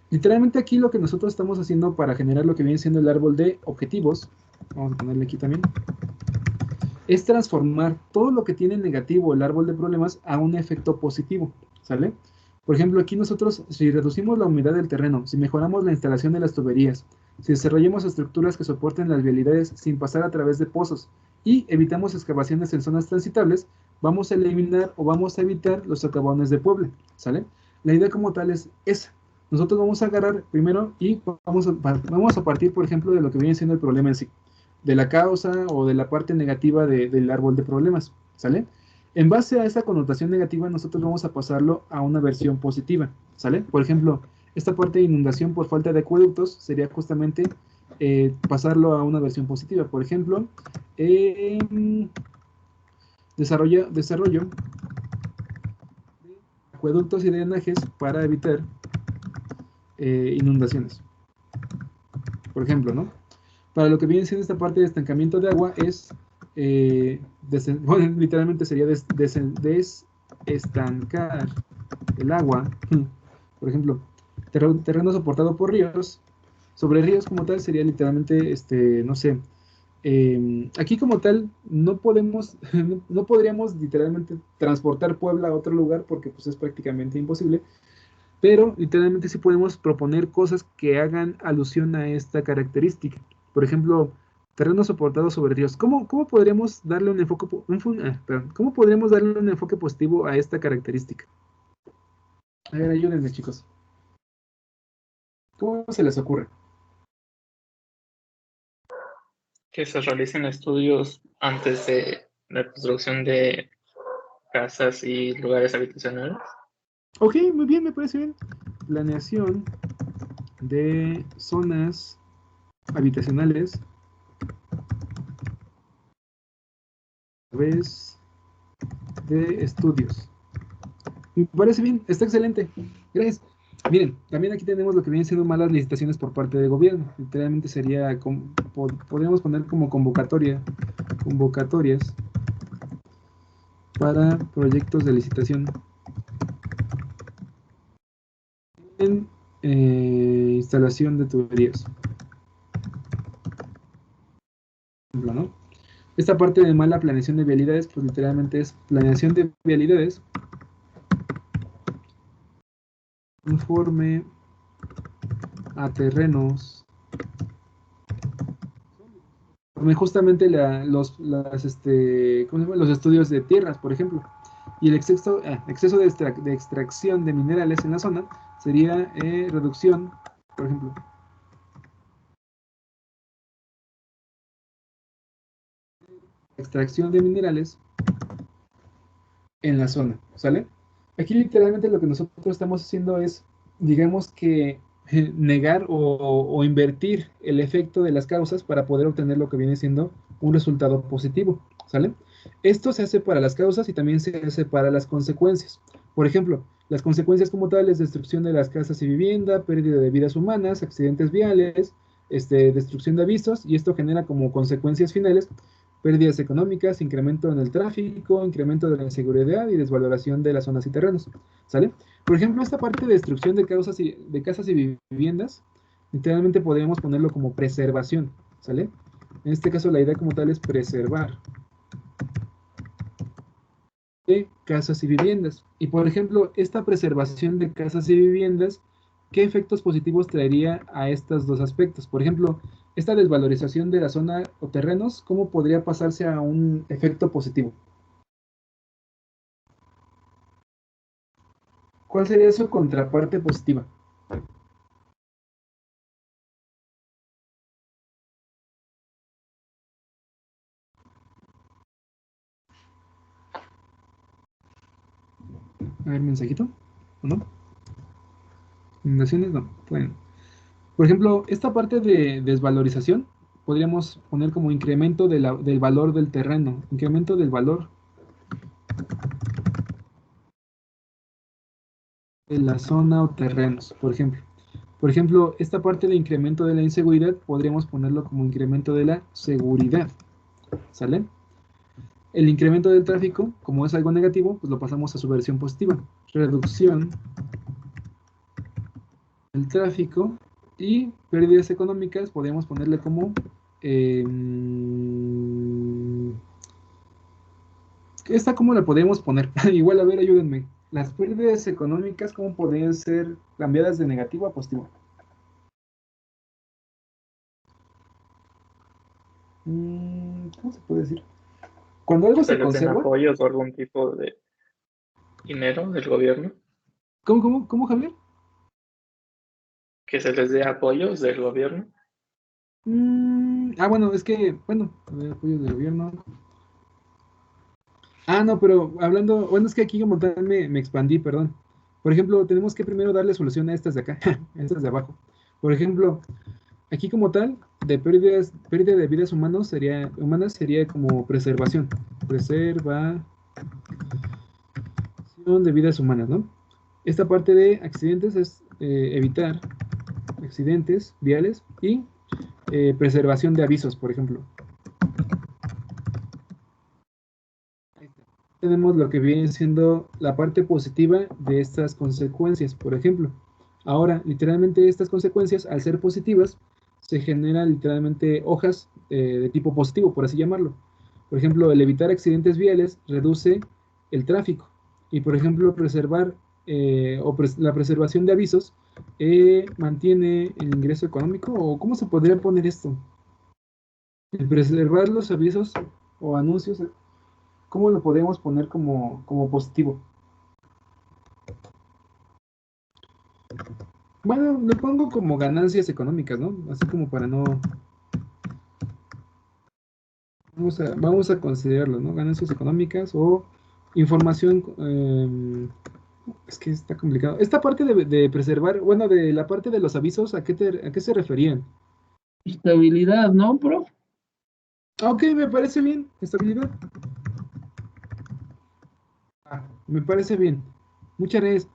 [SPEAKER 1] Literalmente aquí lo que nosotros estamos haciendo para generar lo que viene siendo el árbol de objetivos, vamos a ponerle aquí también, es transformar todo lo que tiene negativo el árbol de problemas a un efecto positivo, ¿sale? Por ejemplo, aquí nosotros, si reducimos la humedad del terreno, si mejoramos la instalación de las tuberías, si desarrollamos estructuras que soporten las vialidades sin pasar a través de pozos y evitamos excavaciones en zonas transitables, vamos a eliminar o vamos a evitar los socavones de Puebla, ¿sale? La idea como tal es esa. Nosotros vamos a agarrar primero y vamos a partir, por ejemplo, de lo que viene siendo el problema en sí, de la causa o de la parte negativa del árbol de problemas, ¿sale? En base a esa connotación negativa, nosotros vamos a pasarlo a una versión positiva, ¿sale? Por ejemplo, esta parte de inundación por falta de acueductos sería justamente pasarlo a una versión positiva. Por ejemplo, desarrollo de acueductos y drenajes para evitar inundaciones. Por ejemplo, ¿no? Para lo que viene siendo esta parte de estancamiento de agua es, bueno, literalmente sería desestancar el agua. Por ejemplo, terreno soportado por ríos. Sobre ríos como tal sería literalmente, no sé, aquí como tal no podemos, no podríamos literalmente transportar Puebla a otro lugar porque pues es prácticamente imposible, pero literalmente sí podemos proponer cosas que hagan alusión a esta característica. Por ejemplo, terreno soportado sobre ríos. ¿Cómo podríamos darle un enfoque, ¿cómo podríamos darle un enfoque positivo a esta característica? A ver, ayúdenme, chicos. ¿Cómo se les ocurre?
[SPEAKER 2] Que se realicen estudios antes de la construcción de casas y lugares habitacionales.
[SPEAKER 1] Ok, muy bien, me parece bien. Planeación de zonas habitacionales a través de estudios. Me parece bien, está excelente. Gracias. Miren, también aquí tenemos lo que vienen siendo malas licitaciones por parte del gobierno. Literalmente sería, podríamos poner como convocatorias para proyectos de licitación en instalación de tuberías. Por ejemplo, ¿no? Esta parte de mala planeación de vialidades, pues literalmente es planeación de vialidades conforme a terrenos, justamente ¿cómo se llama? Los estudios de tierras, por ejemplo. Y el exceso de extracción de minerales en la zona sería reducción, por ejemplo. Extracción de minerales en la zona, ¿sale? Aquí literalmente lo que nosotros estamos haciendo es, digamos que negar o invertir el efecto de las causas para poder obtener lo que viene siendo un resultado positivo, ¿sale? Esto se hace para las causas y también se hace para las consecuencias. Por ejemplo, las consecuencias como tal es destrucción de las casas y vivienda, pérdida de vidas humanas, accidentes viales, destrucción de avisos, y esto genera como consecuencias finales pérdidas económicas, incremento en el tráfico, incremento de la inseguridad y desvaloración de las zonas y terrenos, ¿sale? Por ejemplo, esta parte de destrucción de casas y viviendas, literalmente podríamos ponerlo como preservación, ¿sale? En este caso la idea como tal es preservar de casas y viviendas. Y por ejemplo, esta preservación de casas y viviendas, ¿qué efectos positivos traería a estos dos aspectos? Por ejemplo, esta desvalorización de la zona o terrenos, ¿cómo podría pasarse a un efecto positivo? ¿Cuál sería su contraparte positiva? A ver, mensajito, ¿o no? Inundaciones, no. Bueno. Por ejemplo, esta parte de desvalorización podríamos poner como incremento del valor del terreno, incremento del valor de la zona o terrenos, por ejemplo. Por ejemplo, esta parte de incremento de la inseguridad podríamos ponerlo como incremento de la seguridad, ¿sale? El incremento del tráfico, como es algo negativo, pues lo pasamos a su versión positiva. Reducción del tráfico y pérdidas económicas, podríamos ponerle como... ¿esta cómo la podemos poner? Igual, a ver, ayúdenme. Las pérdidas económicas, ¿cómo podrían ser cambiadas de negativo a positivo? ¿Cómo se puede decir? Cuando algo
[SPEAKER 2] Se
[SPEAKER 1] se
[SPEAKER 2] les den
[SPEAKER 1] conserva,
[SPEAKER 2] apoyos o algún tipo de dinero del gobierno.
[SPEAKER 1] ¿cómo, Javier?
[SPEAKER 2] Que se les dé apoyos del gobierno.
[SPEAKER 1] Bueno, es que, bueno, a ver, apoyo del gobierno. No, pero hablando, bueno, es que aquí como tal me expandí, perdón. Por ejemplo, tenemos que primero darle solución a estas de acá, a estas de abajo. Por ejemplo, aquí como tal, de pérdida de vidas humanas sería como preservación. Preservación de vidas humanas, ¿no? Esta parte de accidentes es evitar accidentes viales y preservación de avisos, por ejemplo. Tenemos lo que viene siendo la parte positiva de estas consecuencias, por ejemplo. Ahora, literalmente estas consecuencias, al ser positivas, se generan literalmente hojas de tipo positivo, por así llamarlo. Por ejemplo, el evitar accidentes viales reduce el tráfico. Y, por ejemplo, la preservación de avisos mantiene el ingreso económico. ¿O cómo se podría poner esto? El preservar los avisos o anuncios, ¿cómo lo podemos poner como positivo? Bueno, lo pongo como ganancias económicas, ¿no? Así como para no... Vamos a considerarlo, ¿no? Ganancias económicas o información... es que está complicado. Esta parte de preservar, bueno, de la parte de los avisos, ¿a qué se referían?
[SPEAKER 4] Estabilidad, ¿no, prof?
[SPEAKER 1] Ok, me parece bien. Estabilidad. Me parece bien. Muchas gracias.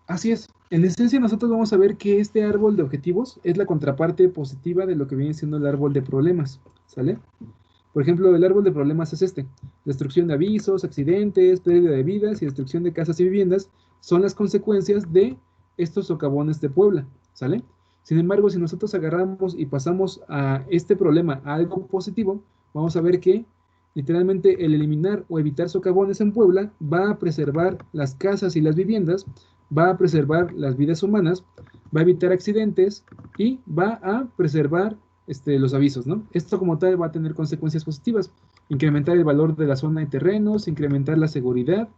[SPEAKER 1] Así es. En esencia, nosotros vamos a ver que este árbol de objetivos es la contraparte positiva de lo que viene siendo el árbol de problemas. ¿Sale? Por ejemplo, el árbol de problemas es este. Destrucción de avisos, accidentes, pérdida de vidas y destrucción de casas y viviendas son las consecuencias de estos socavones de Puebla. ¿Sale? Sin embargo, si nosotros agarramos y pasamos a este problema a algo positivo, vamos a ver que literalmente el eliminar o evitar socavones en Puebla va a preservar las casas y las viviendas, va a preservar las vidas humanas, va a evitar accidentes y va a preservar los avisos, ¿no? Esto como tal va a tener consecuencias positivas, incrementar el valor de la zona de terrenos, incrementar la seguridad,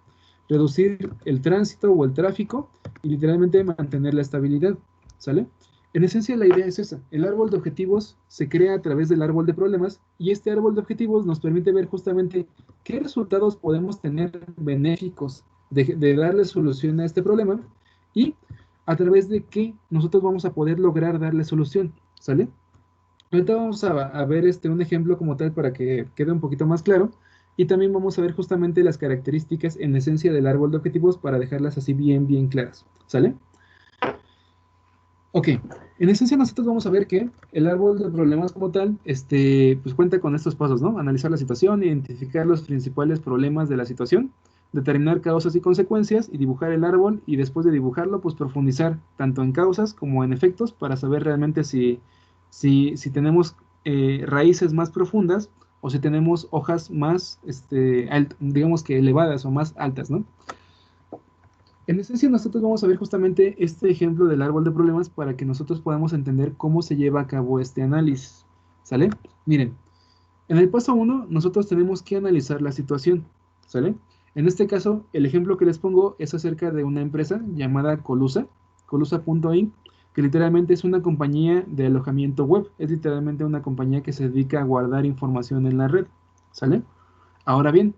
[SPEAKER 1] reducir el tránsito o el tráfico y literalmente mantener la estabilidad, ¿sale? En esencia la idea es esa, el árbol de objetivos se crea a través del árbol de problemas y este árbol de objetivos nos permite ver justamente qué resultados podemos tener benéficos de darle solución a este problema y a través de qué nosotros vamos a poder lograr darle solución, ¿sale? Ahorita vamos a ver un ejemplo como tal para que quede un poquito más claro y también vamos a ver justamente las características en esencia del árbol de objetivos para dejarlas así bien, bien claras, ¿sale? Ok, en esencia nosotros vamos a ver que el árbol de problemas como tal, pues cuenta con estos pasos, ¿no? Analizar la situación, identificar los principales problemas de la situación, determinar causas y consecuencias y dibujar el árbol y después de dibujarlo, pues profundizar tanto en causas como en efectos para saber realmente si tenemos raíces más profundas o si tenemos hojas más, digamos que elevadas o más altas, ¿no? En esencia, nosotros vamos a ver justamente este ejemplo del árbol de problemas para que nosotros podamos entender cómo se lleva a cabo este análisis. ¿Sale? Miren, en el paso 1, nosotros tenemos que analizar la situación. ¿Sale? En este caso, el ejemplo que les pongo es acerca de una empresa llamada Colusa, Colusa.inc, que literalmente es una compañía de alojamiento web. Es literalmente una compañía que se dedica a guardar información en la red. ¿Sale? Ahora bien,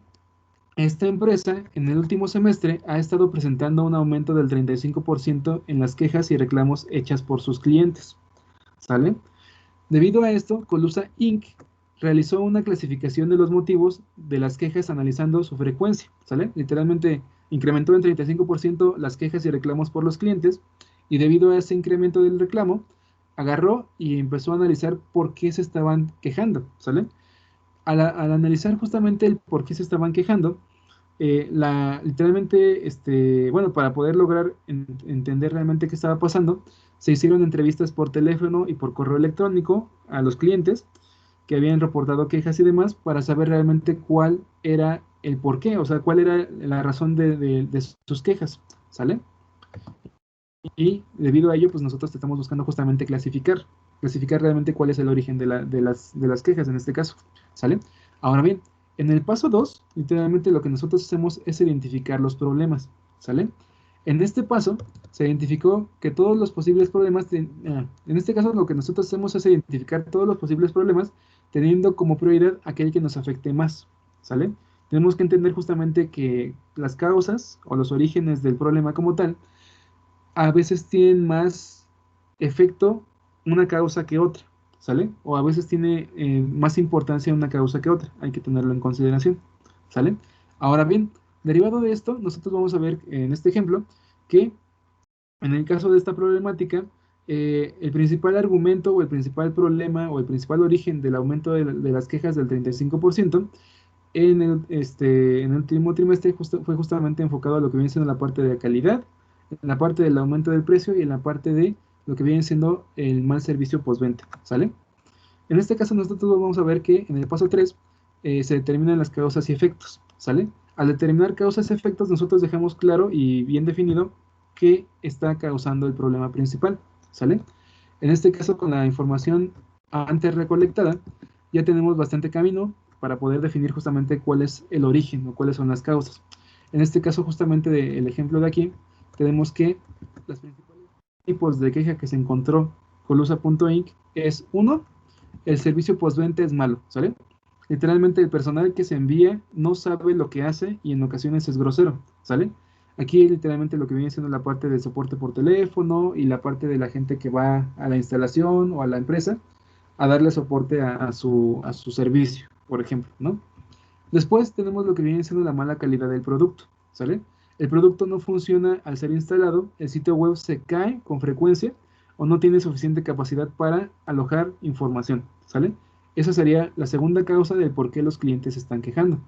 [SPEAKER 1] esta empresa en el último semestre ha estado presentando un aumento del 35% en las quejas y reclamos hechas por sus clientes. ¿Sale? Debido a esto, Colusa Inc. realizó una clasificación de los motivos de las quejas analizando su frecuencia. ¿Sale? Literalmente incrementó en 35% las quejas y reclamos por los clientes y debido a ese incremento del reclamo, agarró y empezó a analizar por qué se estaban quejando. ¿Sale? Al analizar justamente el por qué se estaban quejando, literalmente, bueno, para poder lograr entender realmente qué estaba pasando, se hicieron entrevistas por teléfono y por correo electrónico a los clientes que habían reportado quejas y demás para saber realmente cuál era el por qué, o sea, cuál era la razón de sus quejas, ¿sale? Y debido a ello, pues nosotros estamos buscando justamente clasificar realmente cuál es el origen de las quejas en este caso, ¿sale? Ahora bien, en el paso 2, literalmente lo que nosotros hacemos es identificar los problemas, ¿sale? En este paso se identificó que todos los posibles problemas, en este caso lo que nosotros hacemos es identificar todos los posibles problemas teniendo como prioridad aquel que nos afecte más, ¿sale? Tenemos que entender justamente que las causas o los orígenes del problema como tal a veces tienen más efecto una causa que otra, ¿sale? O a veces tiene más importancia una causa que otra, hay que tenerlo en consideración, ¿sale? Ahora bien, derivado de esto, nosotros vamos a ver en este ejemplo que en el caso de esta problemática, el principal argumento o el principal problema o el principal origen del aumento de las quejas del 35% en el último trimestre fue justamente enfocado a lo que viene siendo la parte de la calidad, en la parte del aumento del precio y en la parte de lo que viene siendo el mal servicio postventa, ¿sale? En este caso nosotros vamos a ver que en el paso 3 se determinan las causas y efectos, ¿sale? Al determinar causas y efectos nosotros dejamos claro y bien definido qué está causando el problema principal, ¿sale? En este caso con la información antes recolectada ya tenemos bastante camino para poder definir justamente cuál es el origen o cuáles son las causas. En este caso justamente del ejemplo de aquí tenemos que los principales tipos de queja que se encontró con Lusa.inc es uno, el servicio postventa es malo, ¿sale? Literalmente el personal que se envía no sabe lo que hace y en ocasiones es grosero, ¿sale? Aquí literalmente lo que viene siendo la parte del soporte por teléfono y la parte de la gente que va a la instalación o a la empresa a darle soporte a su servicio, por ejemplo, ¿no? Después tenemos lo que viene siendo la mala calidad del producto, ¿sale? El producto no funciona al ser instalado, el sitio web se cae con frecuencia o no tiene suficiente capacidad para alojar información, ¿sale? Esa sería la segunda causa del por qué los clientes se están quejando.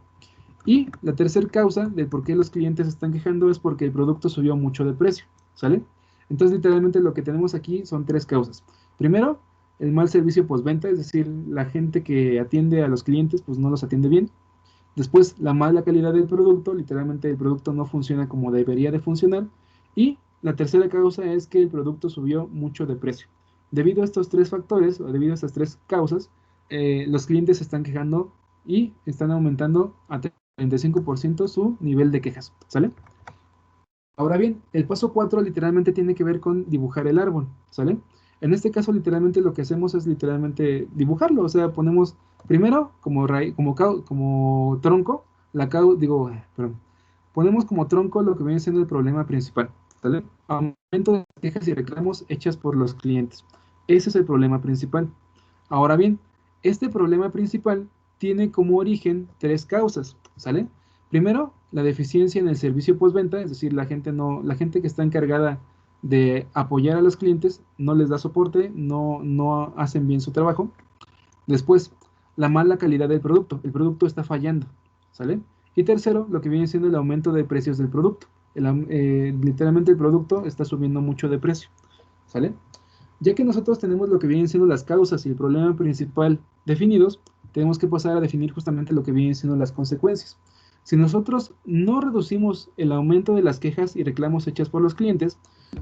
[SPEAKER 1] Y la tercera causa del por qué los clientes se están quejando es porque el producto subió mucho de precio, ¿sale? Entonces, literalmente lo que tenemos aquí son tres causas. Primero, el mal servicio postventa, es decir, la gente que atiende a los clientes, pues no los atiende bien. Después, la mala calidad del producto, literalmente el producto no funciona como debería de funcionar. Y la tercera causa es que el producto subió mucho de precio. Debido a estos tres factores, o debido a estas tres causas, los clientes se están quejando y están aumentando a 35% su nivel de quejas, ¿sale? Ahora bien, el paso 4 literalmente tiene que ver con dibujar el árbol, ¿sale? En este caso, literalmente lo que hacemos es literalmente dibujarlo, o sea, ponemos primero como raíz, como tronco, perdón, ponemos como tronco lo que viene siendo el problema principal, ¿sale? Aumento de quejas y reclamos hechas por los clientes. Ese es el problema principal. Ahora bien, este problema principal tiene como origen tres causas, ¿sale? Primero, la deficiencia en el servicio postventa, es decir, la gente que está encargada de apoyar a los clientes no les da soporte, no hacen bien su trabajo. Después, la mala calidad del producto, el producto está fallando, ¿sale? Y tercero, lo que viene siendo el aumento de precios del producto. Literalmente el producto está subiendo mucho de precio, ¿sale? Ya que nosotros tenemos lo que vienen siendo las causas y el problema principal definidos, tenemos que pasar a definir justamente lo que vienen siendo las consecuencias. Si nosotros no reducimos el aumento de las quejas y reclamos hechas por los clientes,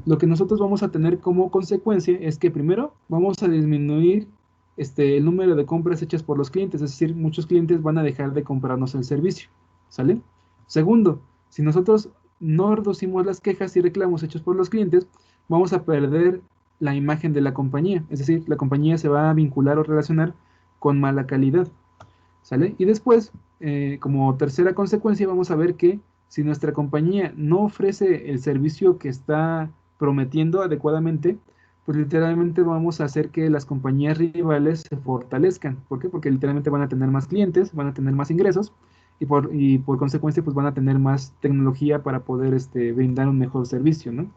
[SPEAKER 1] lo que nosotros vamos a tener como consecuencia es que primero vamos a disminuir el número de compras hechas por los clientes, es decir, muchos clientes van a dejar de comprarnos el servicio, ¿sale? Segundo, si nosotros no reducimos las quejas y reclamos hechos por los clientes, vamos a perder la imagen de la compañía, es decir, la compañía se va a vincular o relacionar con mala calidad, ¿sale? Y después, como tercera consecuencia, vamos a ver que si nuestra compañía no ofrece el servicio que está prometiendo adecuadamente, pues literalmente vamos a hacer que las compañías rivales se fortalezcan. ¿Por qué? Porque literalmente van a tener más clientes, van a tener más ingresos y por consecuencia pues van a tener más tecnología para poder brindar un mejor servicio, ¿no?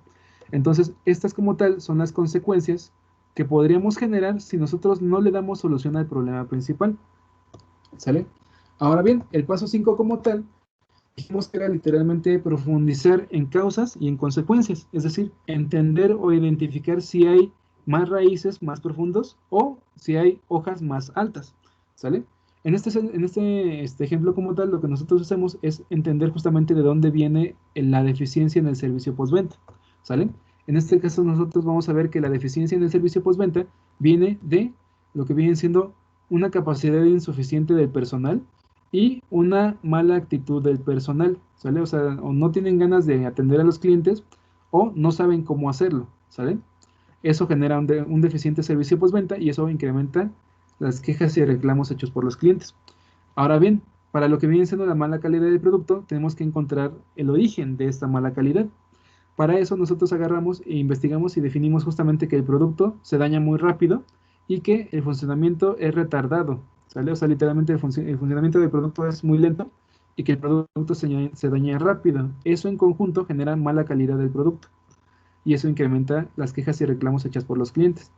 [SPEAKER 1] Entonces, estas como tal son las consecuencias que podríamos generar si nosotros no le damos solución al problema principal, ¿sale? Ahora bien, el paso 5 como tal, dijimos que era literalmente profundizar en causas y en consecuencias, es decir, entender o identificar si hay más raíces más profundos o si hay hojas más altas, ¿sale? En este ejemplo como tal, lo que nosotros hacemos es entender justamente de dónde viene la deficiencia en el servicio postventa, ¿sale? En este caso nosotros vamos a ver que la deficiencia en el servicio postventa viene de lo que viene siendo una capacidad insuficiente del personal y una mala actitud del personal, ¿sale? O sea, o no tienen ganas de atender a los clientes o no saben cómo hacerlo, ¿sale? Eso genera un deficiente servicio postventa y eso incrementa las quejas y reclamos hechos por los clientes. Ahora bien, para lo que viene siendo la mala calidad del producto, tenemos que encontrar el origen de esta mala calidad. Para eso nosotros agarramos e investigamos y definimos justamente que el producto se daña muy rápido y que el funcionamiento es retardado, ¿sale? O sea, literalmente el funcionamiento del producto es muy lento y que el producto se daña rápido. Eso en conjunto genera mala calidad del producto y eso incrementa las quejas y reclamos hechas por los clientes.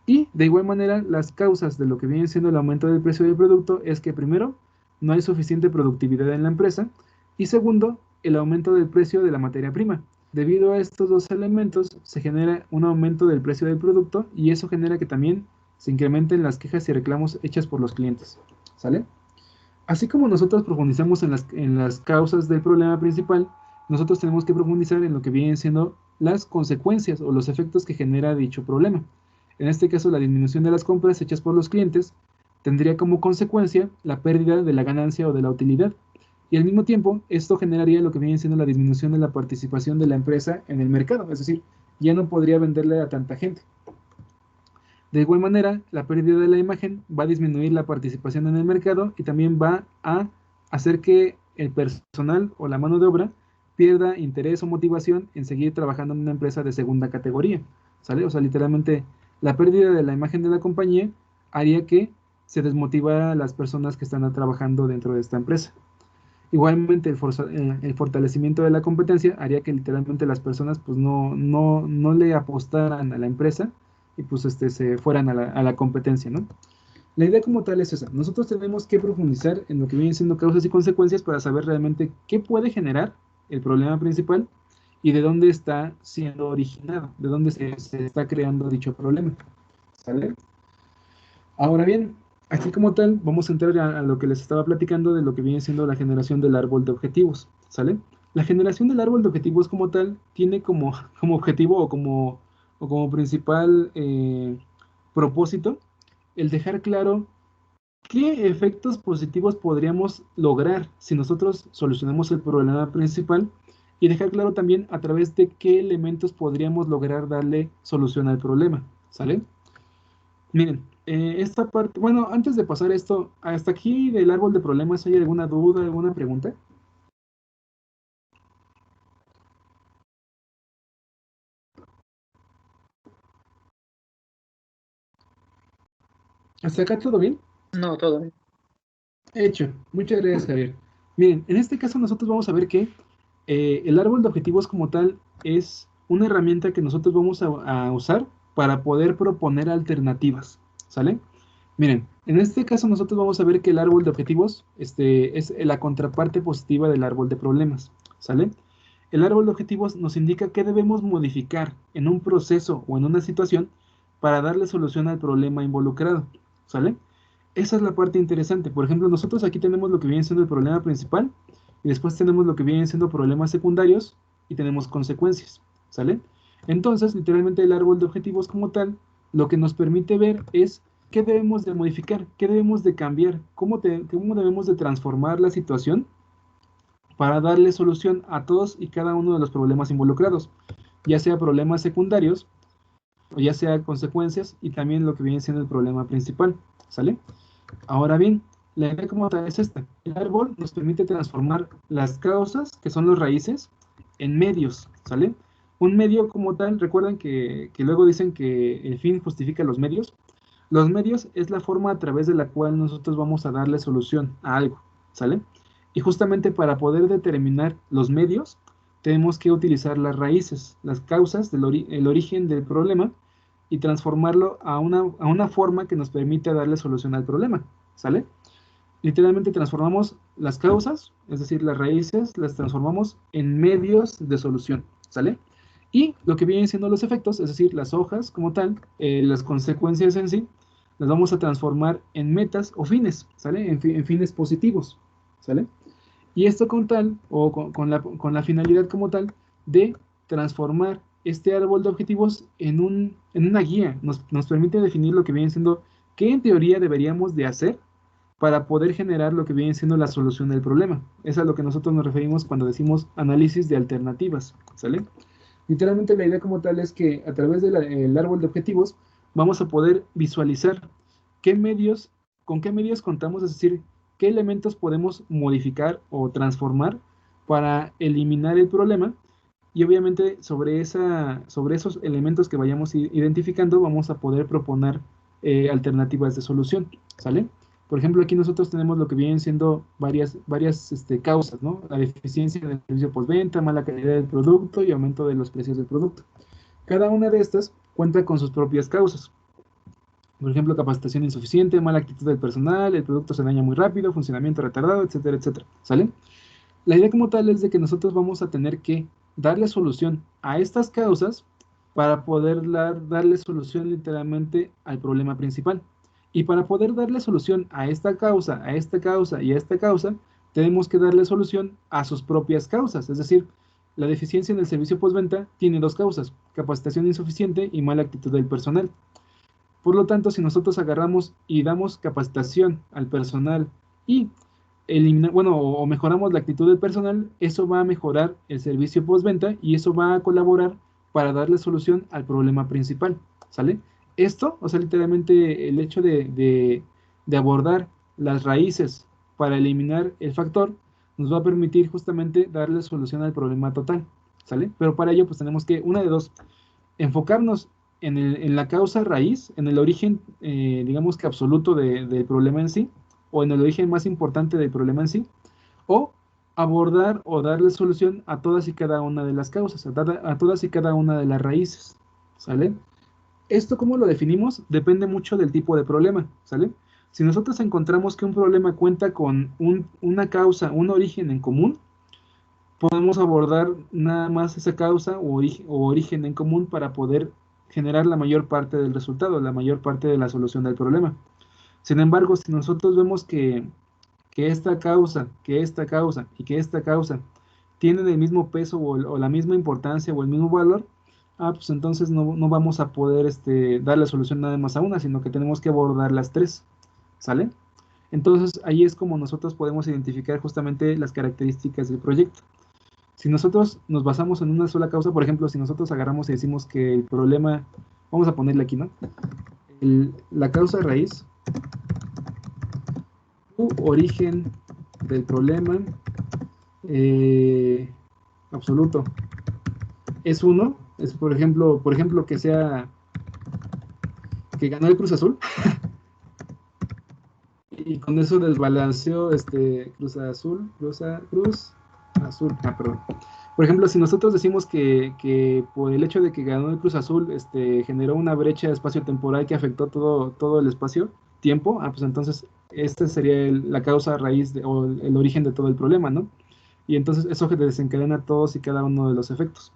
[SPEAKER 1] Y de igual manera, las causas de lo que viene siendo el aumento del precio del producto es que primero, no hay suficiente productividad en la empresa y segundo, el aumento del precio de la materia prima. Debido a estos dos elementos, se genera un aumento del precio del producto y eso genera que también se incrementen las quejas y reclamos hechas por los clientes. ¿Sale? Así como nosotros profundizamos en las causas del problema principal, nosotros tenemos que profundizar en lo que vienen siendo las consecuencias o los efectos que genera dicho problema. En este caso, la disminución de las compras hechas por los clientes tendría como consecuencia la pérdida de la ganancia o de la utilidad. Y al mismo tiempo, esto generaría lo que viene siendo la disminución de la participación de la empresa en el mercado. Es decir, ya no podría venderle a tanta gente. De igual manera, la pérdida de la imagen va a disminuir la participación en el mercado y también va a hacer que el personal o la mano de obra pierda interés o motivación en seguir trabajando en una empresa de segunda categoría, ¿sale? O sea, literalmente la pérdida de la imagen de la compañía haría que se desmotivara a las personas que están trabajando dentro de esta empresa. Igualmente, el fortalecimiento de la competencia haría que literalmente las personas pues no le apostaran a la empresa y pues se fueran a la competencia, ¿no? La idea como tal es esa. Nosotros tenemos que profundizar en lo que vienen siendo causas y consecuencias para saber realmente qué puede generar el problema principal y de dónde está siendo originado, de dónde se está creando dicho problema. ¿Sale? Ahora bien, aquí como tal vamos a entrar a lo que les estaba platicando de lo que viene siendo la generación del árbol de objetivos. ¿Sale? La generación del árbol de objetivos como tal tiene como objetivo o como principal propósito el dejar claro qué efectos positivos podríamos lograr si nosotros solucionamos el problema principal y dejar claro también a través de qué elementos podríamos lograr darle solución al problema. ¿Sale? Miren, esta parte, bueno, antes de pasar esto, hasta aquí del árbol de problemas, ¿hay alguna duda, alguna pregunta? ¿Hasta acá todo bien?
[SPEAKER 2] No, todo bien.
[SPEAKER 1] Hecho. Muchas gracias, Javier. Miren, en este caso nosotros vamos a ver que el árbol de objetivos como tal es una herramienta que nosotros vamos a usar para poder proponer alternativas, ¿sale? Miren, en este caso nosotros vamos a ver que el árbol de objetivos es la contraparte positiva del árbol de problemas, ¿sale? El árbol de objetivos nos indica qué debemos modificar en un proceso o en una situación para darle solución al problema involucrado, ¿sale? Esa es la parte interesante. Por ejemplo, nosotros aquí tenemos lo que viene siendo el problema principal y después tenemos lo que vienen siendo problemas secundarios y tenemos consecuencias, ¿sale? Entonces, literalmente el árbol de objetivos como tal, lo que nos permite ver es qué debemos de modificar, qué debemos de cambiar, cómo debemos de transformar la situación para darle solución a todos y cada uno de los problemas involucrados, ya sea problemas secundarios o ya sea consecuencias y también lo que viene siendo el problema principal, ¿sale? Ahora bien, la idea como tal es esta. El árbol nos permite transformar las causas, que son las raíces, en medios, ¿sale? Un medio como tal, recuerdan que luego dicen que el fin justifica los medios. Los medios es la forma a través de la cual nosotros vamos a darle solución a algo, ¿sale? Y justamente para poder determinar los medios, tenemos que utilizar las raíces, las causas, el origen del problema y transformarlo a una forma que nos permita darle solución al problema, ¿sale? Literalmente transformamos las causas, es decir, las raíces, las transformamos en medios de solución, ¿sale? Y lo que vienen siendo los efectos, es decir, las hojas como tal, las consecuencias en sí, las vamos a transformar en metas o fines, ¿sale? En fines positivos, ¿sale? Y esto con tal, o con la finalidad como tal, de transformar este árbol de objetivos en una guía. Nos permite definir lo que viene siendo, qué en teoría deberíamos de hacer para poder generar lo que viene siendo la solución del problema. Es a lo que nosotros nos referimos cuando decimos análisis de alternativas, ¿sale? Literalmente la idea como tal es que a través del árbol de objetivos vamos a poder visualizar qué medios, con qué medios contamos, es decir, qué elementos podemos modificar o transformar para eliminar el problema, y obviamente sobre esos elementos que vayamos identificando vamos a poder proponer alternativas de solución, ¿sale? Por ejemplo, aquí nosotros tenemos lo que vienen siendo varias causas, ¿no? La deficiencia del servicio postventa, mala calidad del producto y aumento de los precios del producto. Cada una de estas cuenta con sus propias causas. Por ejemplo, capacitación insuficiente, mala actitud del personal, el producto se daña muy rápido, funcionamiento retardado, etcétera, etcétera, ¿sale? La idea como tal es de que nosotros vamos a tener que darle solución a estas causas para poder darle solución literalmente al problema principal. Y para poder darle solución a esta causa, a esta causa y a esta causa, tenemos que darle solución a sus propias causas. Es decir, la deficiencia en el servicio postventa tiene dos causas: capacitación insuficiente y mala actitud del personal. Por lo tanto, si nosotros agarramos y damos capacitación al personal y o mejoramos la actitud del personal, eso va a mejorar el servicio postventa y eso va a colaborar para darle solución al problema principal, ¿sale? Esto, o sea, literalmente el hecho de abordar las raíces para eliminar el factor, nos va a permitir justamente darle solución al problema total, ¿sale? Pero para ello, pues tenemos que, una de dos, enfocarnos en la causa raíz, en el origen, digamos que absoluto del problema en sí, o en el origen más importante del problema en sí, o abordar o darle solución a todas y cada una de las causas, a todas y cada una de las raíces, ¿sale? Esto, ¿cómo lo definimos? Depende mucho del tipo de problema, ¿sale? Si nosotros encontramos que un problema cuenta con una causa, un origen en común, podemos abordar nada más esa causa o origen en común para poder generar la mayor parte del resultado, la mayor parte de la solución del problema. Sin embargo, si nosotros vemos que esta causa, que esta causa y que esta causa tienen el mismo peso o la misma importancia o el mismo valor, pues entonces no vamos a poder dar la solución nada más a una, sino que tenemos que abordar las tres, ¿sale? Entonces ahí es como nosotros podemos identificar justamente las características del proyecto. Si nosotros nos basamos en una sola causa, por ejemplo, si nosotros agarramos y decimos que el problema, vamos a ponerle aquí, ¿no? La causa raíz, su origen del problema absoluto es uno, es por ejemplo que sea que ganó el Cruz Azul y con eso desbalanceó Cruz Azul, perdón. Por ejemplo, si nosotros decimos que por el hecho de que ganó el Cruz Azul, generó una brecha espacio-temporal que afectó todo el espacio-tiempo, pues entonces esta sería la causa raíz o el origen de todo el problema, ¿no? Y entonces eso desencadena todos y cada uno de los efectos,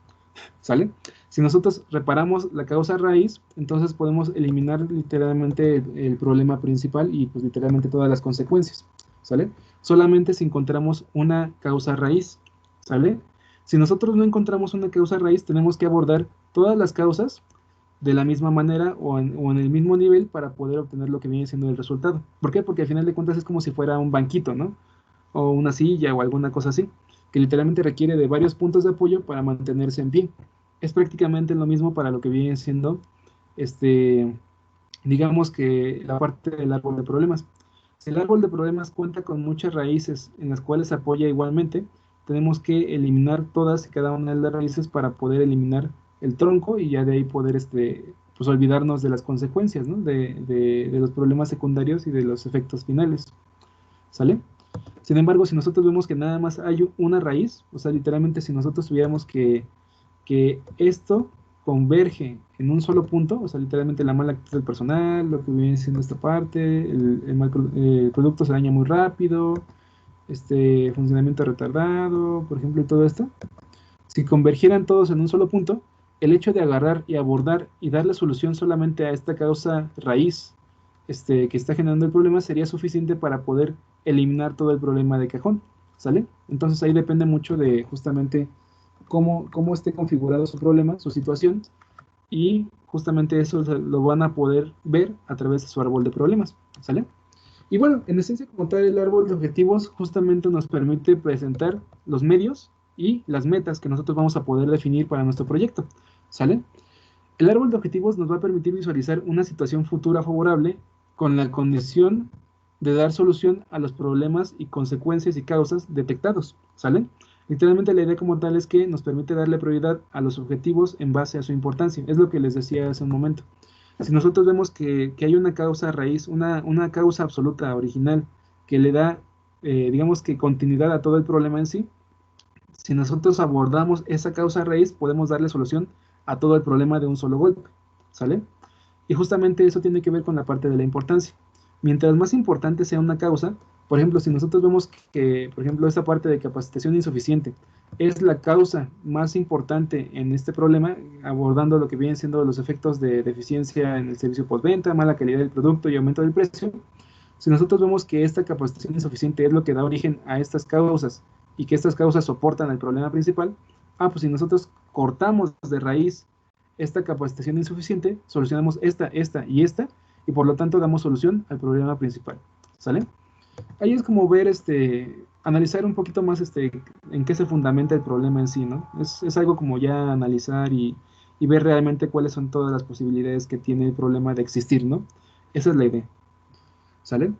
[SPEAKER 1] ¿sale? Si nosotros reparamos la causa raíz, entonces podemos eliminar literalmente el problema principal y pues literalmente todas las consecuencias, ¿sale? Solamente si encontramos una causa raíz, ¿sale? Si nosotros no encontramos una causa raíz, tenemos que abordar todas las causas de la misma manera o en el mismo nivel para poder obtener lo que viene siendo el resultado. ¿Por qué? Porque al final de cuentas es como si fuera un banquito, ¿no? O una silla o alguna cosa así, que literalmente requiere de varios puntos de apoyo para mantenerse en pie. Es prácticamente lo mismo para lo que viene siendo, digamos que la parte del árbol de problemas. Si el árbol de problemas cuenta con muchas raíces en las cuales se apoya igualmente, tenemos que eliminar todas y cada una de las raíces para poder eliminar el tronco y ya de ahí poder pues olvidarnos de las consecuencias, ¿no? de los problemas secundarios y de los efectos finales, ¿sale? Sin embargo, si nosotros vemos que nada más hay una raíz, o sea, literalmente si nosotros tuviéramos que esto converge en un solo punto, o sea, literalmente la mala actitud del personal, lo que viene siendo esta parte, el producto se daña muy rápido, funcionamiento retardado, por ejemplo, y todo esto, si convergieran todos en un solo punto, el hecho de agarrar y abordar y darle solución solamente a esta causa raíz que está generando el problema sería suficiente para poder eliminar todo el problema de cajón, ¿sale? Entonces ahí depende mucho de justamente cómo esté configurado su problema, su situación, y justamente eso lo van a poder ver a través de su árbol de problemas, ¿sale? Y bueno, en esencia como tal, el árbol de objetivos justamente nos permite presentar los medios y las metas que nosotros vamos a poder definir para nuestro proyecto, ¿sale? El árbol de objetivos nos va a permitir visualizar una situación futura favorable con la condición de dar solución a los problemas y consecuencias y causas detectados, ¿sale? Literalmente la idea como tal es que nos permite darle prioridad a los objetivos en base a su importancia, es lo que les decía hace un momento. Si nosotros vemos que hay una causa raíz, una causa absoluta, original, que le da, digamos que continuidad a todo el problema en sí, si nosotros abordamos esa causa raíz, podemos darle solución a todo el problema de un solo golpe, ¿sale? Y justamente eso tiene que ver con la parte de la importancia. Mientras más importante sea una causa, por ejemplo, si nosotros vemos que, por ejemplo, esta parte de capacitación insuficiente es la causa más importante en este problema, abordando lo que vienen siendo los efectos de deficiencia en el servicio postventa, mala calidad del producto y aumento del precio, si nosotros vemos que esta capacitación insuficiente es lo que da origen a estas causas y que estas causas soportan el problema principal, pues si nosotros cortamos de raíz esta capacitación insuficiente, solucionamos esta y por lo tanto damos solución al problema principal, ¿sale? Ahí es como ver, analizar un poquito más en qué se fundamenta el problema en sí, ¿no? Es algo como ya analizar y ver realmente cuáles son todas las posibilidades que tiene el problema de existir, ¿no? Esa es la idea, ¿sale?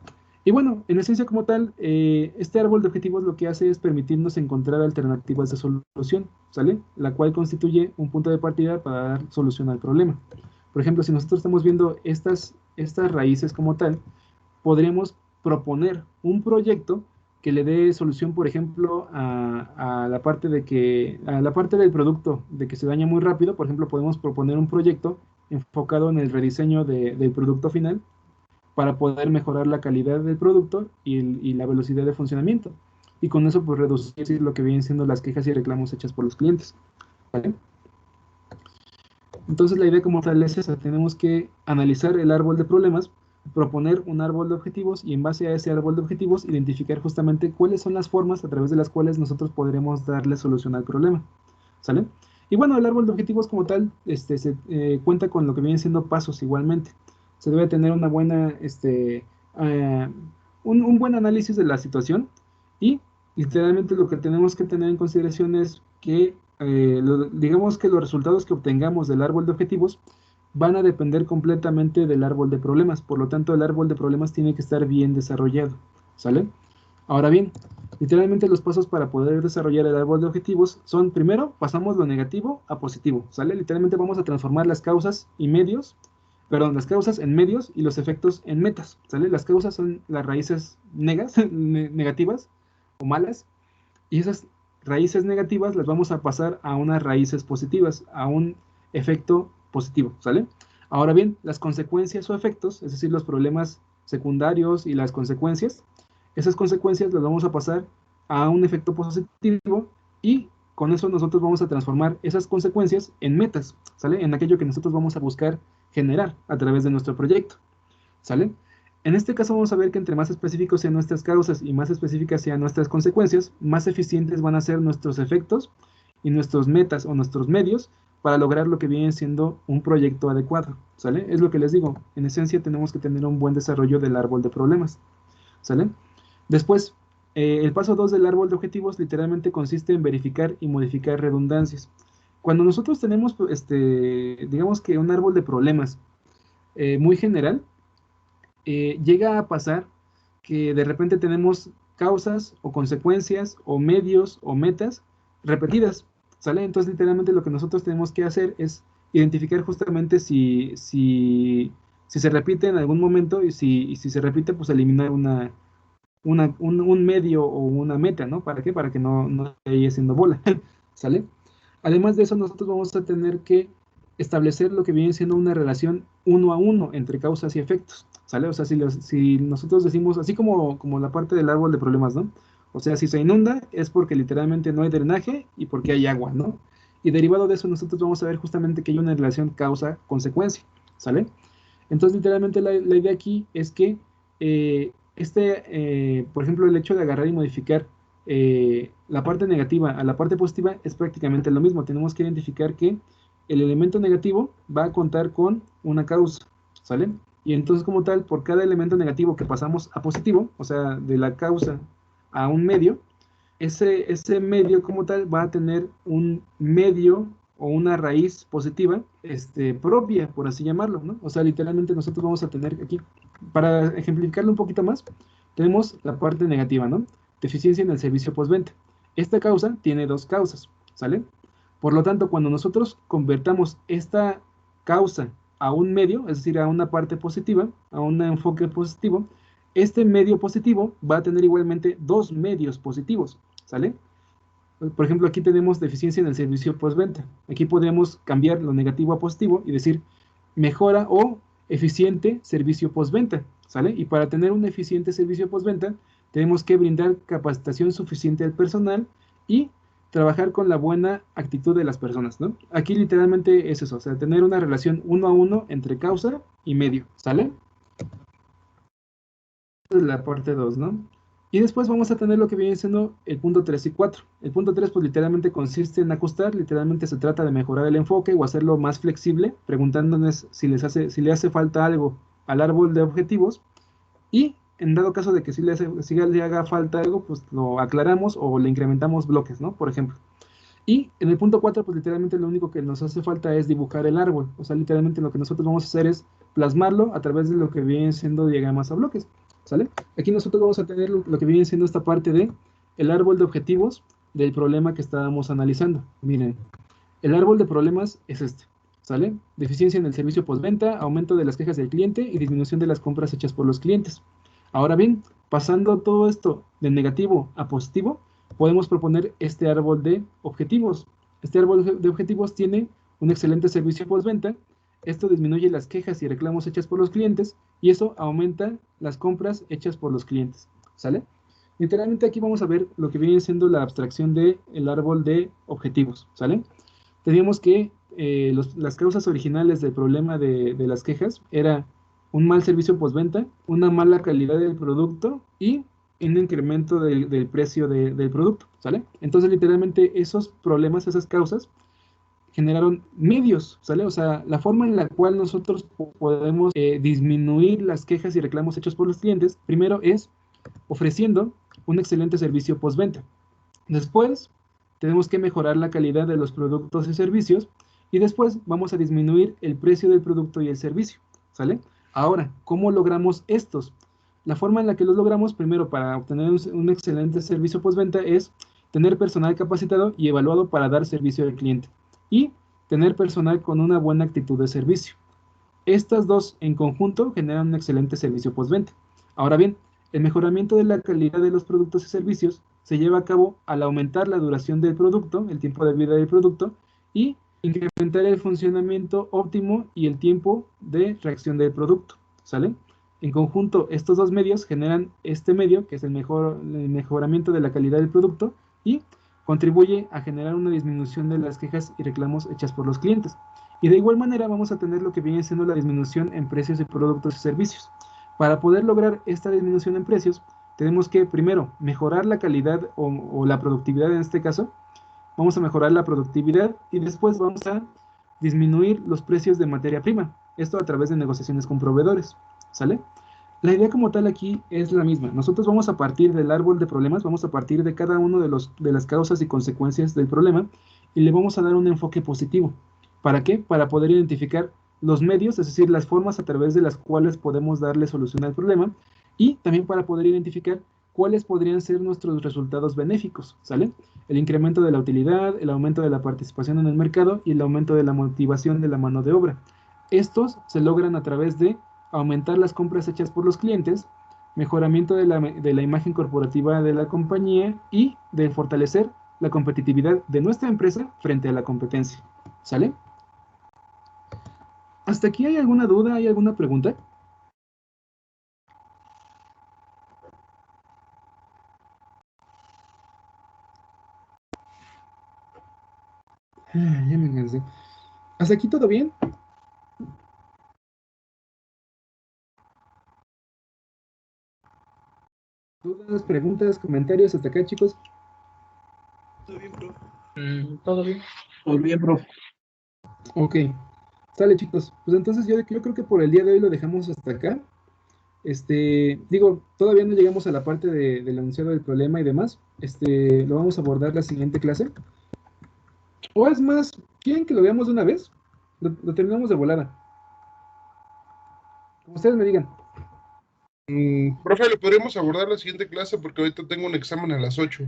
[SPEAKER 1] Y bueno, en esencia como tal, este árbol de objetivos lo que hace es permitirnos encontrar alternativas de solución, ¿sale? La cual constituye un punto de partida para dar solución al problema. Por ejemplo, si nosotros estamos viendo estas raíces como tal, podríamos proponer un proyecto que le dé solución, por ejemplo, a la parte a la parte del producto, de que se daña muy rápido. Por ejemplo, podemos proponer un proyecto enfocado en el rediseño del producto final para poder mejorar la calidad del producto y la velocidad de funcionamiento. Y con eso, pues, reducir lo que vienen siendo las quejas y reclamos hechas por los clientes, ¿vale? Entonces, la idea como tal es esa. Tenemos que analizar el árbol de problemas, proponer un árbol de objetivos y en base a ese árbol de objetivos, identificar justamente cuáles son las formas a través de las cuales nosotros podremos darle solución al problema, ¿sale? Y bueno, el árbol de objetivos como tal cuenta con lo que vienen siendo pasos igualmente. Se debe tener una buena, un buen análisis de la situación y literalmente lo que tenemos que tener en consideración es que digamos que los resultados que obtengamos del árbol de objetivos van a depender completamente del árbol de problemas. Por lo tanto, el árbol de problemas tiene que estar bien desarrollado, ¿sale? Ahora bien, literalmente los pasos para poder desarrollar el árbol de objetivos son, primero, pasamos lo negativo a positivo, ¿sale? Literalmente vamos a transformar las causas y medios, perdón, las causas en medios y los efectos en metas, ¿sale? Las causas son las raíces negativas o malas, y esas raíces negativas las vamos a pasar a unas raíces positivas, a un efecto positivo, ¿sale? Ahora bien, las consecuencias o efectos, es decir, los problemas secundarios y las consecuencias, esas consecuencias las vamos a pasar a un efecto positivo y con eso nosotros vamos a transformar esas consecuencias en metas, ¿sale? En aquello que nosotros vamos a buscar generar a través de nuestro proyecto, ¿sale? En este caso vamos a ver que entre más específicos sean nuestras causas y más específicas sean nuestras consecuencias, más eficientes van a ser nuestros efectos y nuestros metas o nuestros medios para lograr lo que viene siendo un proyecto adecuado, ¿sale? Es lo que les digo, en esencia tenemos que tener un buen desarrollo del árbol de problemas, ¿sale? Después, el paso 2 del árbol de objetivos literalmente consiste en verificar y modificar redundancias. Cuando nosotros tenemos, digamos que un árbol de problemas muy general, llega a pasar que de repente tenemos causas o consecuencias o medios o metas repetidas, ¿sale? Entonces literalmente lo que nosotros tenemos que hacer es identificar justamente si se repite en algún momento y si se repite, pues eliminar un medio o una meta, ¿no? ¿Para qué? Para que no esté haciendo bola, ¿sale? Además de eso, nosotros vamos a tener que establecer lo que viene siendo una relación uno a uno entre causas y efectos, ¿sale? O sea, si nosotros decimos, así como la parte del árbol de problemas, ¿no? O sea, si se inunda es porque literalmente no hay drenaje y porque hay agua, ¿no? Y derivado de eso nosotros vamos a ver justamente que hay una relación causa-consecuencia, ¿sale? Entonces, literalmente la idea aquí es que por ejemplo, el hecho de agarrar y modificar la parte negativa a la parte positiva es prácticamente lo mismo. Tenemos que identificar que el elemento negativo va a contar con una causa, ¿sale? Y entonces como tal, por cada elemento negativo que pasamos a positivo, o sea, de la causa a un medio, ese medio como tal va a tener un medio o una raíz positiva propia, por así llamarlo, ¿no? O sea, literalmente nosotros vamos a tener aquí, para ejemplificarlo un poquito más, tenemos la parte negativa, ¿no? Deficiencia en el servicio postventa. Esta causa tiene dos causas, ¿sale? Por lo tanto, cuando nosotros convertamos esta causa a un medio, es decir, a una parte positiva, a un enfoque positivo, este medio positivo va a tener igualmente dos medios positivos, ¿sale? Por ejemplo, aquí tenemos deficiencia en el servicio postventa. Aquí podemos cambiar lo negativo a positivo y decir mejora o eficiente servicio postventa, ¿sale? Y para tener un eficiente servicio postventa, tenemos que brindar capacitación suficiente al personal y trabajar con la buena actitud de las personas, ¿no? Aquí literalmente es eso, o sea, tener una relación uno a uno entre causa y medio, ¿sale? Es la parte 2, ¿no? Y después vamos a tener lo que viene siendo el punto 3 y 4. El punto 3 pues literalmente consiste en ajustar, literalmente se trata de mejorar el enfoque o hacerlo más flexible, preguntándonos si le hace falta algo al árbol de objetivos y en dado caso de que si le haga falta algo, pues lo aclaramos o le incrementamos bloques, ¿no? Por ejemplo. Y en el punto 4 pues literalmente lo único que nos hace falta es dibujar el árbol. O sea, literalmente lo que nosotros vamos a hacer es plasmarlo a través de lo que vienen siendo diagramas a bloques. ¿Sale? Aquí nosotros vamos a tener lo que viene siendo esta parte de el árbol de objetivos del problema que estábamos analizando. Miren, el árbol de problemas es este. ¿Sale? Deficiencia en el servicio postventa, aumento de las quejas del cliente y disminución de las compras hechas por los clientes. Ahora bien, pasando todo esto de negativo a positivo, podemos proponer este árbol de objetivos. Este árbol de objetivos tiene un excelente servicio postventa. Esto disminuye las quejas y reclamos hechas por los clientes y eso aumenta las compras hechas por los clientes. ¿Sale? Literalmente aquí vamos a ver lo que viene siendo la abstracción del árbol de objetivos. ¿Sale? Teníamos que las causas originales del problema de las quejas era un mal servicio postventa, una mala calidad del producto y un incremento del precio del producto, ¿sale? Entonces, literalmente, esos problemas, esas causas, generaron medios, ¿sale? O sea, la forma en la cual nosotros podemos disminuir las quejas y reclamos hechos por los clientes, primero es ofreciendo un excelente servicio postventa. Después, tenemos que mejorar la calidad de los productos y servicios y después vamos a disminuir el precio del producto y el servicio, ¿sale? Ahora, ¿cómo logramos estos? La forma en la que los logramos, primero, para obtener un excelente servicio postventa es tener personal capacitado y evaluado para dar servicio al cliente y tener personal con una buena actitud de servicio. Estas dos en conjunto generan un excelente servicio postventa. Ahora bien, el mejoramiento de la calidad de los productos y servicios se lleva a cabo al aumentar la duración del producto, el tiempo de vida del producto, y incrementar el funcionamiento óptimo y el tiempo de reacción del producto. ¿Sale? En conjunto, estos dos medios generan este medio, que es el mejoramiento de la calidad del producto, y contribuye a generar una disminución de las quejas y reclamos hechas por los clientes. Y de igual manera vamos a tener lo que viene siendo la disminución en precios de productos y servicios. Para poder lograr esta disminución en precios, tenemos que primero mejorar la calidad o la productividad en este caso. Vamos a mejorar la productividad y después vamos a disminuir los precios de materia prima. Esto a través de negociaciones con proveedores. ¿Sale? La idea como tal aquí es la misma. Nosotros vamos a partir del árbol de problemas, vamos a partir de cada uno de las causas y consecuencias del problema y le vamos a dar un enfoque positivo. ¿Para qué? Para poder identificar los medios, es decir, las formas a través de las cuales podemos darle solución al problema y también para poder identificar cuáles podrían ser nuestros resultados benéficos, ¿sale? El incremento de la utilidad, el aumento de la participación en el mercado y el aumento de la motivación de la mano de obra. Estos se logran a través de aumentar las compras hechas por los clientes, mejoramiento de la imagen corporativa de la compañía y de fortalecer la competitividad de nuestra empresa frente a la competencia. ¿Sale? ¿Hasta aquí hay alguna duda? ¿Hay alguna pregunta? Ya me cansé. ¿Hasta aquí todo bien? ¿Algunas preguntas, comentarios hasta acá, chicos?
[SPEAKER 5] Todo bien, profe.
[SPEAKER 2] Todo bien.
[SPEAKER 4] Todo bien, profe.
[SPEAKER 1] Ok, sale, chicos. Pues entonces yo creo que por el día de hoy lo dejamos hasta acá. Digo, todavía no llegamos a la parte del enunciado del problema y demás. Lo vamos a abordar la siguiente clase. O es más, ¿quieren que lo veamos de una vez? Lo terminamos de volada. Como ustedes me digan.
[SPEAKER 5] Profe, lo podríamos abordar la siguiente clase porque ahorita tengo un examen a las 8.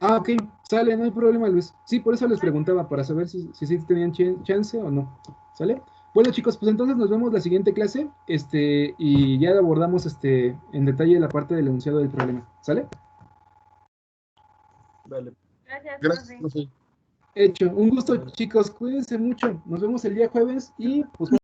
[SPEAKER 1] Ah, ok, sale, no hay problema, Luis. Sí, por eso les preguntaba, para saber si sí tenían chance o no. ¿Sale? Bueno, chicos, pues entonces nos vemos la siguiente clase, y ya abordamos en detalle la parte del enunciado del problema. ¿Sale?
[SPEAKER 5] Vale.
[SPEAKER 6] Gracias,
[SPEAKER 5] Gracias,
[SPEAKER 6] profe.
[SPEAKER 5] profe.
[SPEAKER 1] Hecho. Un gusto, chicos. Cuídense mucho. Nos vemos el día jueves y pues